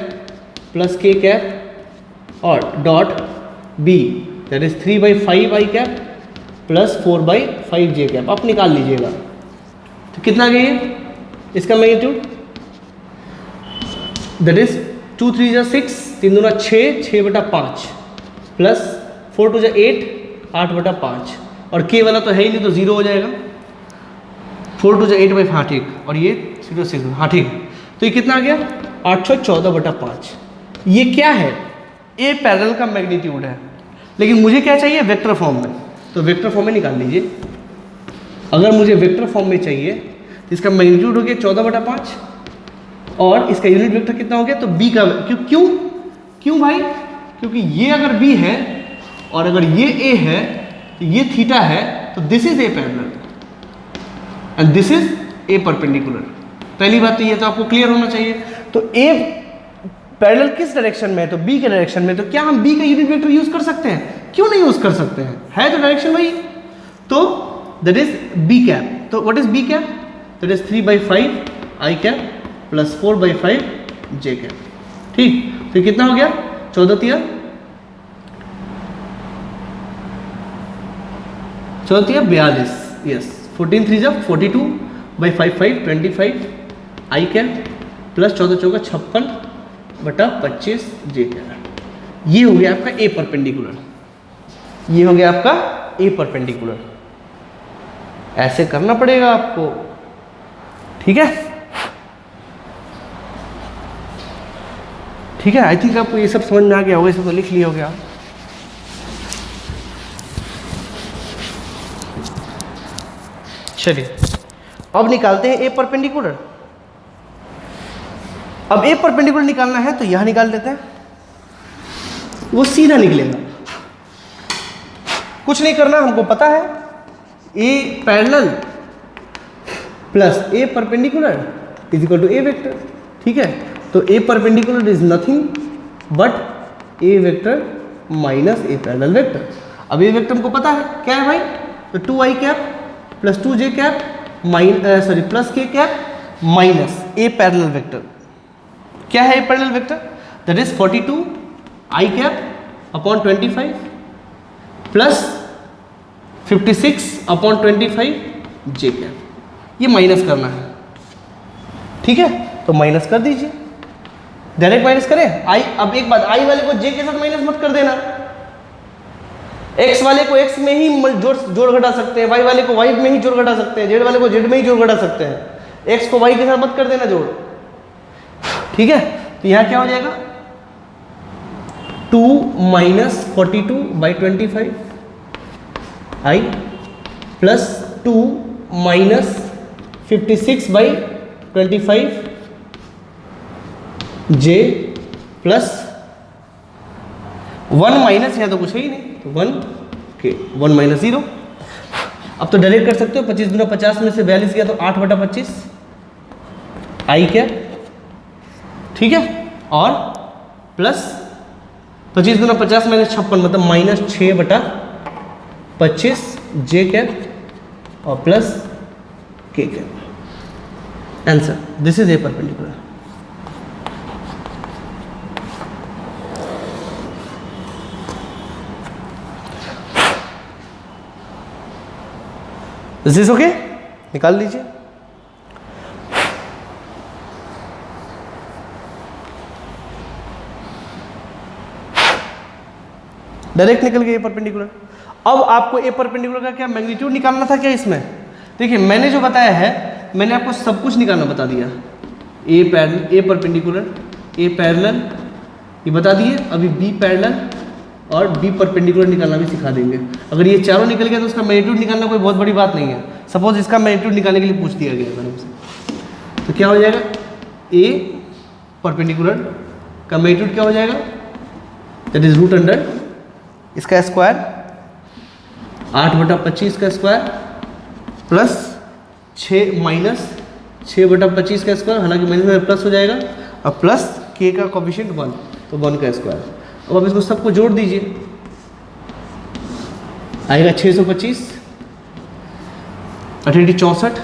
plus k cap और dot B, that is 3/5i cap plus 4/5j cap. आप निकाल लीजिएगा तो कितना आ गया इसका मैग्नीट्यूड, दैट इज 2 3 जा 6, 3 दूना 6, 6/5 प्लस 4 2 जा 8, 8/5, और k वाला तो है ही नहीं, तो 0 हो जाएगा। 4 2 8 बाई 5, ठीक, और ये 0 6, हाँ ठीक। तो ये कितना आ गया 814/5। ये क्या है, ए पैरेलल का मैग्नीट्यूड है, लेकिन मुझे क्या चाहिए वेक्टर फॉर्म में, तो वेक्टर फॉर्म में निकाल लीजिए। अगर मुझे वेक्टर फॉर्म में चाहिए तो इसका मैग्नीट्यूड हो गया 14/5 और इसका यूनिट वेक्टर कितना हो गया, तो b का क्यों भाई, क्योंकि ये अगर b है और अगर ये a है तो ये थीटा है, तो this is A parallel and this is A perpendicular. पहली बात तो ये तो आपको क्लियर होना चाहिए। तो ए पैरेलल किस डायरेक्शन में है, तो बी के डायरेक्शन में, तो क्या हम बी का यूनिट वेक्टर यूज कर सकते हैं, क्यों नहीं यूज कर सकते हैं, है तो डायरेक्शन वही। तो दैट इज बी कैप। तो what is B cap, that is 3/5 i cap plus 4/5 j cap. ठीक, तो कितना हो गया 14 3 42, यस 14 3 42/5 5 25 आई कैप प्लस 14 चौका 56/25 जे कैप। ये हो गया आपका ए परपेंडिकुलर, ये हो गया आपका ए परपेंडिकुलर। ऐसे करना पड़ेगा आपको, ठीक है, ठीक है। आई थिंक आपको ये सब समझ में आ गया होगा, इसे तो लिख लिया होगा। चलिए अब निकालते हैं ए परपेंडिकुलर। अब ए परपेंडिकुलर निकालना है तो यहां निकाल देते हैं, वो सीधा निकलेगा, कुछ नहीं करना, हमको पता है A parallel plus A perpendicular is equal to A vector. ठीक है, तो A perpendicular is nothing but A vector minus A parallel vector. अब ए वेक्टर हमको पता है क्या है भाई, तो 2i cap plus 2j cap plus k cap minus A parallel vector. क्या है A parallel vector, that is 42 i cap upon 25 plus 56 upon 25 j cap. ये माइनस करना है, ठीक है, तो माइनस कर दीजिए, डायरेक्ट माइनस करें। आई, अब एक बात, आई वाले को j के साथ माइनस मत कर देना, x वाले को x में ही जोड़ घटा सकते हैं, y वाले को y में ही जोड़ घटा सकते हैं, z वाले को z में ही जोड़ घटा सकते हैं, x को y के साथ मत कर देना जोड़, ठीक है। तो यहां क्या हो जाएगा 2 minus 42/25 i plus 2 minus 56/25 j plus 1 minus, यहाँ तो कुछ है ही नहीं, तो 1 के 1 माइनस 0। अब तो डायरेक्ट कर सकते हो, 25 दूना 50 में से 42 गया तो 8/25 आई क्या, ठीक है, और प्लस 25 दूना 50 माइनस 56 मतलब माइनस 6/25 जे कैप और प्लस के cap. Answer, this is A perpendicular. Is this okay? निकाल लीजिए। डायरेक्ट निकल गया ए परपेंडिकुलर। अब आपको ए परपेंडिकुलर का क्या मैग्नीट्यूड निकालना था क्या इसमें, देखिए मैंने जो बताया है, मैंने आपको सब कुछ निकालना बता दिया। ए पैरेलल, ए परपेंडिकुलर, ए पैरेलल ये बता दिए, अभी बी पैरेलल और बी परपेंडिकुलर निकालना भी सिखा देंगे। अगर ये चारों निकल गया तो उसका मैग्नीट्यूड निकालना कोई बहुत बड़ी बात नहीं है। सपोज इसका मैग्नीट्यूड निकालने के लिए पूछ दिया गया मैंने हमसे, तो क्या हो जाएगा, ए परपेंडिकुलर का मैग्नीट्यूड क्या हो जाएगा, दैट इज रूट अंडर इसका स्क्वायर 8/25 का स्क्वायर प्लस 6 माइनस 6/25 का स्क्वायर, हालांकि माइनस में प्लस हो जाएगा, और प्लस के का कोफिशिएंट 1, तो 1 का स्क्वायर। अब आप इसको सबको जोड़ दीजिए, आएगा 625 18 64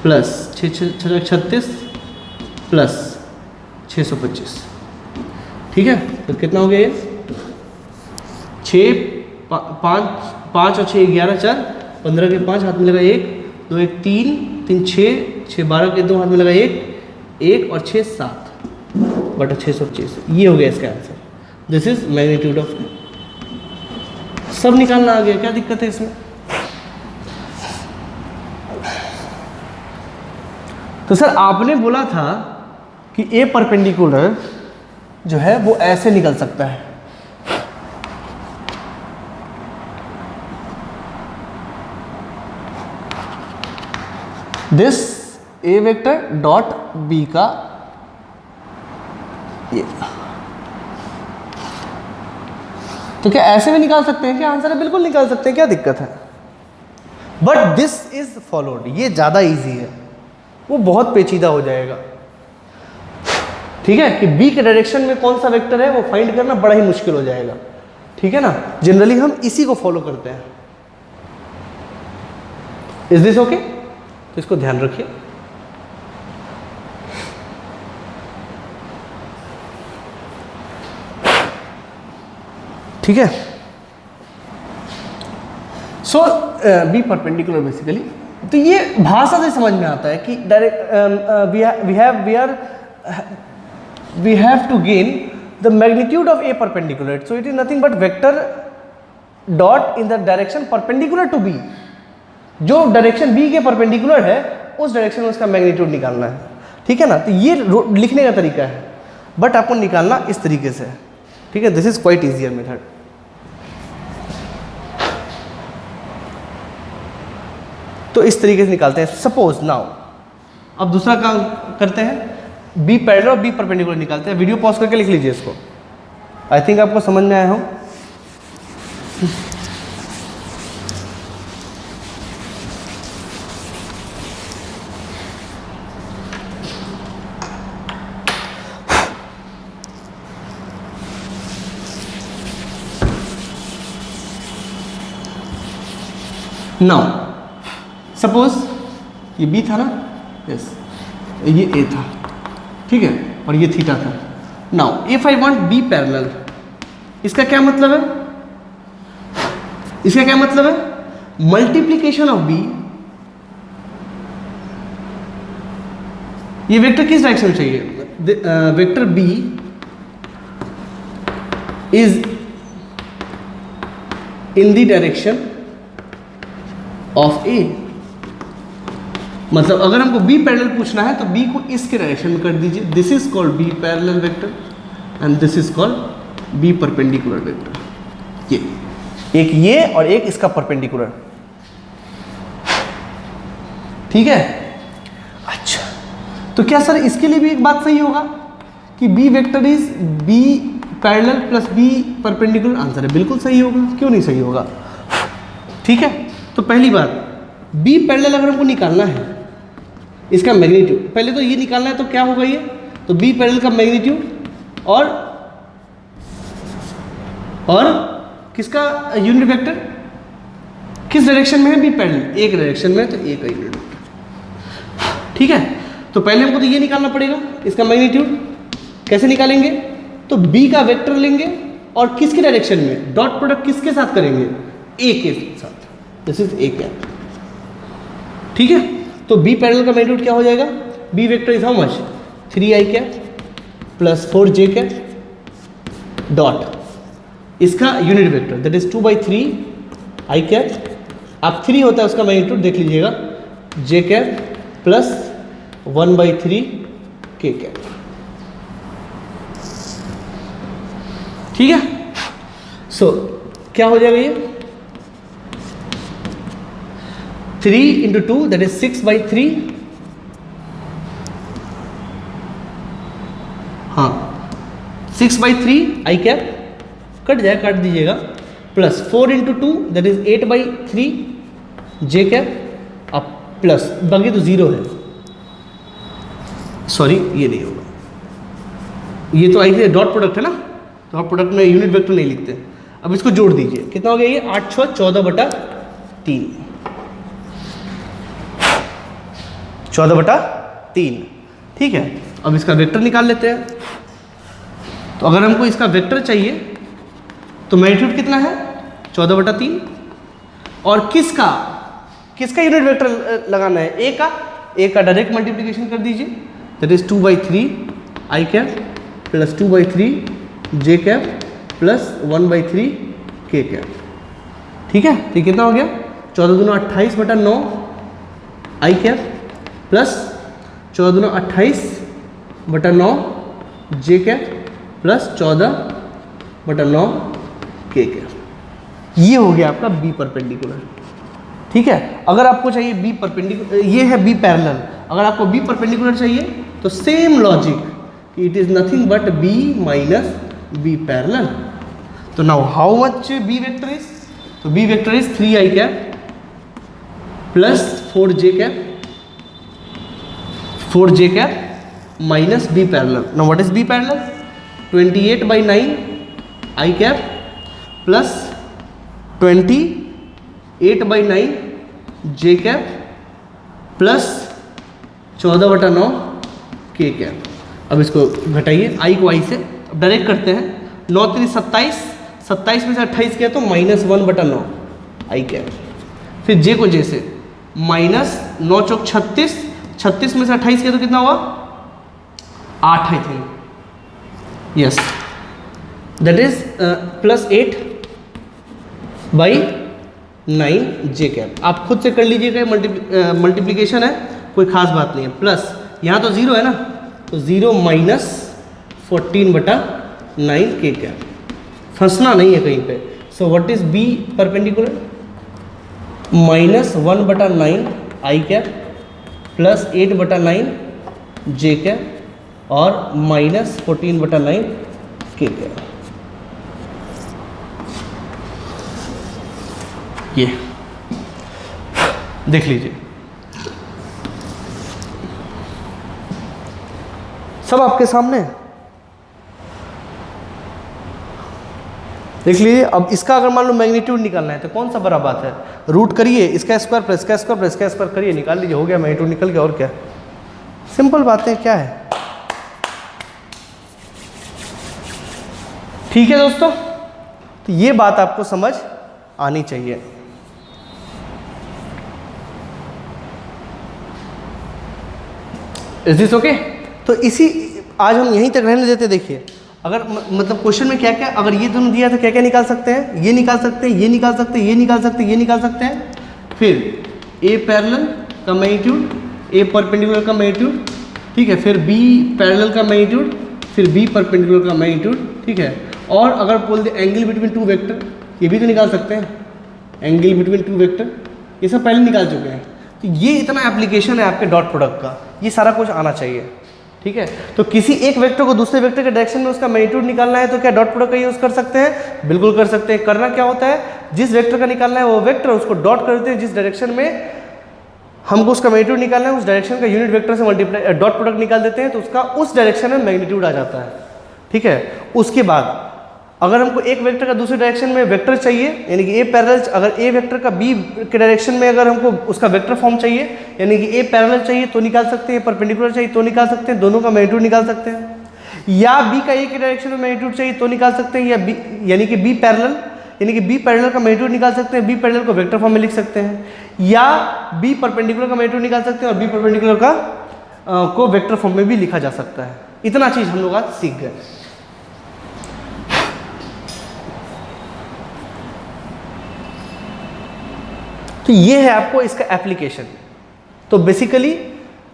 प्लस 36 प्लस 625, ठीक है। तो कितना हो गया ये 6 5 और 6 11 4 15 के 5 हाथ में लगा 1 2 1 3 3 6 6 12 के 2 हाथ में लगा 1 और 6 7/625। ये हो गया इसका answer. This is magnitude of. सब निकालना आ गया, क्या दिक्कत है इसमें। तो सर आपने बोला था कि ए परपेंडिकुलर जो है वो ऐसे निकल सकता है, this a vector dot b का ये, तो क्या ऐसे भी निकाल सकते हैं? क्या आंसर है बिल्कुल निकाल सकते हैं, क्या दिक्कत है? बट दिस इज फॉलोड, ये ज़्यादा इजी है, वो बहुत पेचीदा हो जाएगा। ठीक है कि बी के डायरेक्शन में कौन सा वेक्टर है वो फाइंड करना बड़ा ही मुश्किल हो जाएगा। ठीक है ना, जनरली हम इसी को फॉलो करते हैं। Is this okay? तो इसको ध्यान रखिए। ठीक है, सो बी परपेंडिकुलर बेसिकली, तो ये भाषा से समझ में आता है कि direct we have to gain the magnitude of a perpendicular, so it is nothing but vector dot in the direction perpendicular to b. जो डायरेक्शन बी के परपेंडिकुलर है उस डायरेक्शन में उसका मैग्नीट्यूड निकालना है। ठीक है ना, तो ये लिखने का तरीका है, बट आपको निकालना इस तरीके से है। ठीक है, this is quite easier method. तो इस तरीके से निकालते हैं। सपोज नाउ अब दूसरा काम करते हैं, बी पैरेलल और बी परपेंडिकुलर निकालते हैं। वीडियो पॉज करके लिख लीजिए इसको, आई थिंक आपको समझ में आया हो। नाउ सपोज ये बी था ना, यस, ये ए था, ठीक है, और ये थीटा था। Now if I want B parallel, इसका क्या मतलब है? इसका क्या मतलब है? मल्टीप्लीकेशन ऑफ बी, ये वेक्टर किस डायरेक्शन में चाहिए? Vector B is in the direction of A. मतलब अगर हमको बी पैरेलल पूछना है तो बी को इसके डायरेक्शन में कर दीजिए, this is called b parallel vector and this is called b perpendicular vector. ये एक ये और एक इसका परपेंडिकुलर। ठीक है, अच्छा, तो क्या सर इसके लिए भी एक बात सही होगा कि B vector is B parallel plus B perpendicular? Answer है बिल्कुल सही होगा, क्यों नहीं सही होगा? ठीक है, तो पहली बात, बी पैरेलल अगर हमको निकालना है इसका मैग्नीट्यूड, पहले तो ये निकालना है, तो क्या होगा ये? तो बी पैरेलल का मैग्नीट्यूड और किसका यूनिट वेक्टर किस डायरेक्शन में है? बी पैरेलल एक डायरेक्शन में, तो ए का यूनिट वेक्टर। ठीक है, तो पहले हमको तो ये निकालना पड़ेगा इसका मैग्नीट्यूड। कैसे निकालेंगे? तो बी का वेक्टर लेंगे और किसके डायरेक्शन में? डॉट प्रोडक्ट किसके साथ करेंगे? ए के साथ, दिस इज ए कैप। ठीक है, तो बी पैरेलल का मैग्नीट्यूड क्या हो जाएगा? B vector is how much? 3i cap plus 4j cap dot इसका unit vector that is 2/3 i cap. अब 3 होता है उसका मैग्नीट्यूड, देख लीजिएगा, j cap plus 1/3 k cap. ठीक है, सो क्या हो जाएगा ये? 3 into 2 that is 6/3। हाँ, 6/3 i कैप कट जाए, काट दीजिएगा, plus 4 into 2 that is 8/3 j cap, अब प्लस बाकी तो जीरो है, सॉरी ये नहीं होगा, ये तो आई डॉट प्रोडक्ट है ना, डॉट प्रोडक्ट में यूनिट वेक्टर नहीं लिखते। अब इसको जोड़ दीजिए, कितना हो गया ये? 8 6 14/3, 14/3। ठीक है, अब इसका वेक्टर निकाल लेते हैं। तो अगर हमको इसका वेक्टर चाहिए तो मैग्नीट्यूड कितना है? 14/3। और किसका यूनिट वेक्टर लगाना है? ए का डायरेक्ट मल्टीप्लिकेशन कर दीजिए, that is 2/3 i cap plus 2/3 j cap plus 1/3 k cap. ठीक है, तो कितना हो गया? 14 दूना 28/9 i कैप प्लस 14 दूना 28 बटा 9 जे कैप प्लस 14 बटा 9 के कैप। ये हो गया आपका बी परपेंडिकुलर। ठीक है, अगर आपको चाहिए बी परपेंडिकुलर, ये है बी पैरेलल, अगर आपको बी परपेंडिकुलर चाहिए तो same logic, it is nothing but B minus B parallel. तो now how much B vector is, तो B vector is 3i cap plus 4j cap minus B parallel. Now what is B parallel, 28/9 i cap plus 28/9 j cap plus 14/9 k cap. अब इसको घटाइए i को i से, अब direct करते हैं। 9 3 27, 27 में से 28 किया तो -1/9 i कैप। फिर j को j से माइनस 9 चौक 36, 36 में से 28 किया तो कितना हुआ 8 I think, yes that is plus 8/9 j cap. आप खुद से कर लीजिएगा, मल्टीप्लिकेशन है, कोई खास बात नहीं है। प्लस यहाँ तो 0 है ना, तो 0 माइनस 14/9 के कैप, फंसना नहीं है कहीं पे। So what is b perpendicular, -1/9 i cap plus 8/9 j cap और -14/9 के कैप। ये देख लीजिए, सब आपके सामने है, देख लीजिए। अब इसका अगर मान लो मैग्नीट्यूड निकालना है तो कौन सा बड़ा बात है, रूट करिए, इसका स्क्वायर प्लस इसका स्क्वायर प्लस इसका स्क्वायर करिए, निकाल लीजिए, हो गया मैग्नीट्यूड निकल गया। और क्या, सिंपल बातें क्या है। ठीक है दोस्तों, तो ये बात आपको समझ आनी चाहिए। Is this okay? तो इसी आज हम यहीं तक रहने देते। देखिए अगर मतलब क्वेश्चन में क्या क्या, अगर ये दोनों दिया तो क्या क्या निकाल सकते हैं, ये निकाल सकते हैं, ये निकाल सकते हैं, ये निकाल सकते हैं, ये निकाल सकते हैं। फिर ए पैरेलल का मैग्नीट्यूड, ए परपेंडिकुलर का मैग्नीट्यूड, ठीक है, फिर बी पैरेलल का मैग्नीट्यूड, फिर बी परपेंडिकुलर का मैग्नीट्यूड, ठीक है। और अगर बोल दे एंगल बिटवीन टू वेक्टर, ये भी तो निकाल सकते हैं, एंगल बिटवीन टू वेक्टर, ये सब पहले निकाल चुके हैं। तो ये इतना एप्लीकेशन है आपके डॉट प्रोडक्ट का, ये सारा कुछ आना चाहिए। ठीक है, तो किसी एक वेक्टर को दूसरे वेक्टर के डायरेक्शन में उसका मैग्नीट्यूड निकालना है तो क्या डॉट प्रोडक्ट का यूज कर सकते हैं? बिल्कुल कर सकते हैं। करना क्या होता है, जिस वेक्टर का निकालना है वो वेक्टर, उसको डॉट कर देते हैं, जिस डायरेक्शन में हमको उसका मैग्नीट्यूड निकालना है उस डायरेक्शन का यूनिट वेक्टर से मल्टीप्लाई डॉट प्रोडक्ट निकाल देते हैं, तो उसका उस डायरेक्शन में मैग्नीट्यूड आ जाता है। ठीक है, उसके बाद अगर हमको एक वेक्टर का दूसरे डायरेक्शन में वेक्टर चाहिए, यानी कि ए पैरेलल, अगर ए वेक्टर का बी के डायरेक्शन में अगर हमको उसका वेक्टर फॉर्म चाहिए, यानी कि ए पैरेलल चाहिए तो निकाल सकते हैं, परपेंडिकुलर चाहिए तो निकाल सकते हैं, दोनों का मैग्नीट्यूड निकाल सकते हैं। या बी का ए के डायरेक्शन में मैग्नीट्यूड चाहिए तो निकाल सकते हैं, या बी यानी कि बी पैरेलल, यानी कि बी पैरेलल का मैग्नीट्यूड निकाल सकते हैं, बी पैरेलल को वेक्टर फॉर्म में लिख सकते हैं, या बी परपेंडिकुलर का मैग्नीट्यूड निकाल सकते हैं और बी परपेंडिकुलर का को वेक्टर फॉर्म में भी लिखा जा सकता है। इतना चीज हम लोग आज सीख गए। तो ये है आपको इसका एप्लीकेशन। तो बेसिकली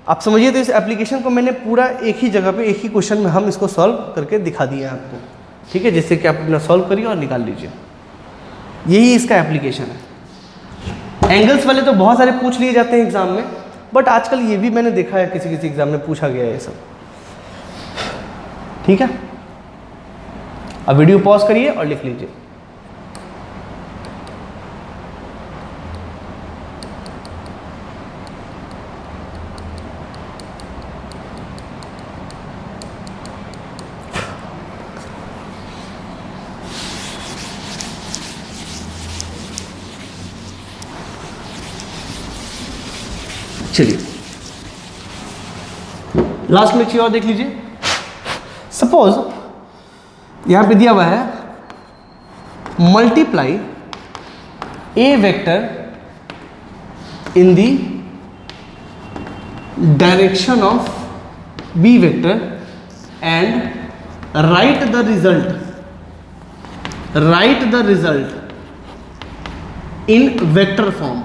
आप समझिए, तो इस एप्लीकेशन को मैंने पूरा एक ही जगह पे एक ही क्वेश्चन में हम इसको सॉल्व करके दिखा दिया आपको। ठीक है, जिससे कि आप अपना सॉल्व करिए और निकाल लीजिए, यही इसका एप्लीकेशन है। एंगल्स वाले तो बहुत सारे पूछ लिए जाते हैं एग्जाम में, बट आजकल ये भी मैंने देखा है किसी किसी एग्जाम में पूछा गया है ये सब। ठीक है, अब वीडियो पॉज करिए और लिख लीजिए। चलिए लास्ट में एक चीज और देख लीजिए। सपोज यहां पे दिया हुआ है multiply a vector in the direction of B vector and write the result in vector form.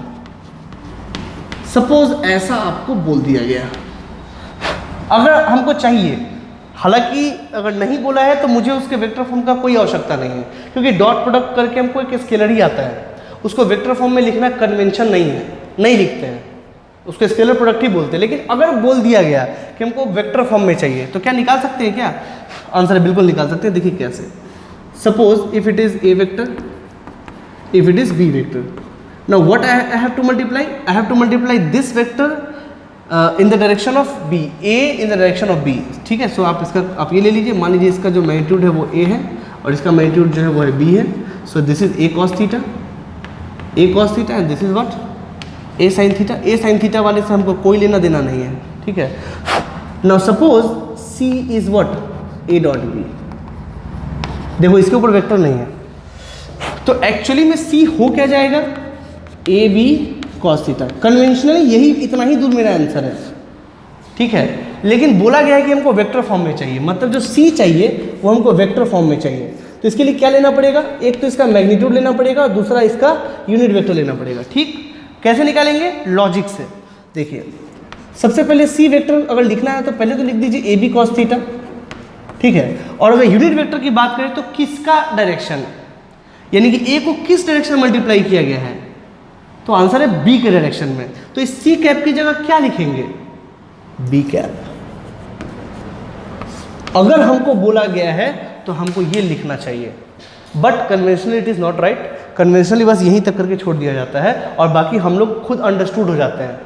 Suppose ऐसा आपको बोल दिया गया, अगर हमको चाहिए, हालांकि अगर नहीं बोला है तो मुझे उसके वेक्टर फॉर्म का कोई आवश्यकता नहीं है, क्योंकि डॉट प्रोडक्ट करके हमको एक स्केलर ही आता है, उसको वेक्टर फॉर्म में लिखना कन्वेंशन नहीं है, नहीं लिखते हैं, उसको स्केलर प्रोडक्ट ही बोलते हैं। लेकिन अगर बोल दिया गया कि हमको वेक्टर फॉर्म में चाहिए तो क्या निकाल सकते हैं? क्या आंसर बिल्कुल निकाल सकते हैं। देखिए कैसे, suppose if it is A vector, if it is b vector, now what I have to multiply, I have to multiply this vector in the direction of b, a in the direction of b, ठीक है। सो आप ये ले लीजिए, मान लीजिए इसका जो मैग्नीट्यूड है वो a है और इसका मैग्नीट्यूड जो है वो है b है। So this is a cos theta, and this is what a sin theta. a sin theta वाले से हमको कोई लेना देना नहीं है, ठीक है। Now suppose c is what a dot b, देखो इसके ऊपर वेक्टर नहीं है, तो एक्चुअली में C हो क्या जाएगा, a b cos theta. Conventionally यही इतना ही दूर मेरा आंसर है, ठीक है। लेकिन बोला गया है कि हमको वेक्टर फॉर्म में चाहिए, मतलब जो C चाहिए वो हमको वेक्टर फॉर्म में चाहिए। तो इसके लिए क्या लेना पड़ेगा, एक तो इसका मैग्नीट्यूड लेना पड़ेगा और दूसरा इसका यूनिट वेक्टर लेना पड़ेगा, ठीक। कैसे निकालेंगे, लॉजिक से। देखिए सबसे पहले C वेक्टर अगर लिखना है तो पहले तो लिख दीजिए ए बी कॉस थीटा, ठीक है। और अगर यूनिट वेक्टर की बात करें तो किसका डायरेक्शन, यानी कि ए को किस डायरेक्शन मल्टीप्लाई किया गया है, तो आंसर है बी के डायरेक्शन में। तो इस सी कैप की जगह क्या लिखेंगे, बी कैप। अगर हमको बोला गया है तो हमको ये लिखना चाहिए, but conventionally it is not right. Conventionally बस यहीं तक करके छोड़ दिया जाता है और बाकी हम लोग खुद अंडरस्टूड हो जाते हैं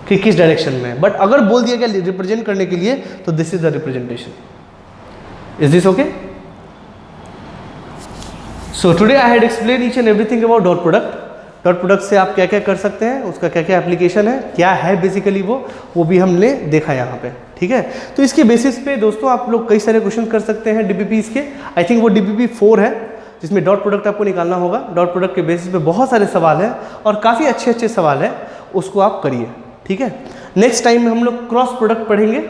कि किस डायरेक्शन में। बट अगर बोल दिया गया रिप्रेजेंट करने के लिए तो this is the representation. Is this okay? So today I had explain each and everything about dot product. Dot product से आप क्या क्या कर सकते हैं, उसका क्या क्या एप्लीकेशन है, क्या है बेसिकली वो भी हमने देखा यहाँ पे, ठीक है। तो इसके बेसिस पे दोस्तों आप लोग कई सारे क्वेश्चन कर सकते हैं डीबीपीस के। आई थिंक वो डीबीपी 4 है जिसमें डॉट प्रोडक्ट आपको निकालना होगा। डॉट प्रोडक्ट के बेसिस पे बहुत सारे सवाल हैं और काफ़ी अच्छे अच्छे सवाल हैं, उसको आप करिए, ठीक है। नेक्स्ट टाइम में हम लोग क्रॉस प्रोडक्ट पढ़ेंगे,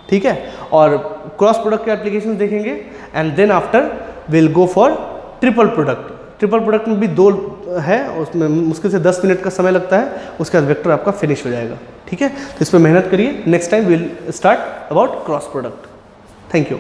ठीक है, और क्रॉस प्रोडक्ट के एप्लीकेशन देखेंगे and then after will go for triple product. Triple product में भी 2 है, उसमें मुश्किल से 10 मिनट का समय लगता है, उसके बाद वेक्टर आपका फिनिश हो जाएगा, ठीक है। तो इस पर मेहनत करिए। Next time will start about cross product. Thank you.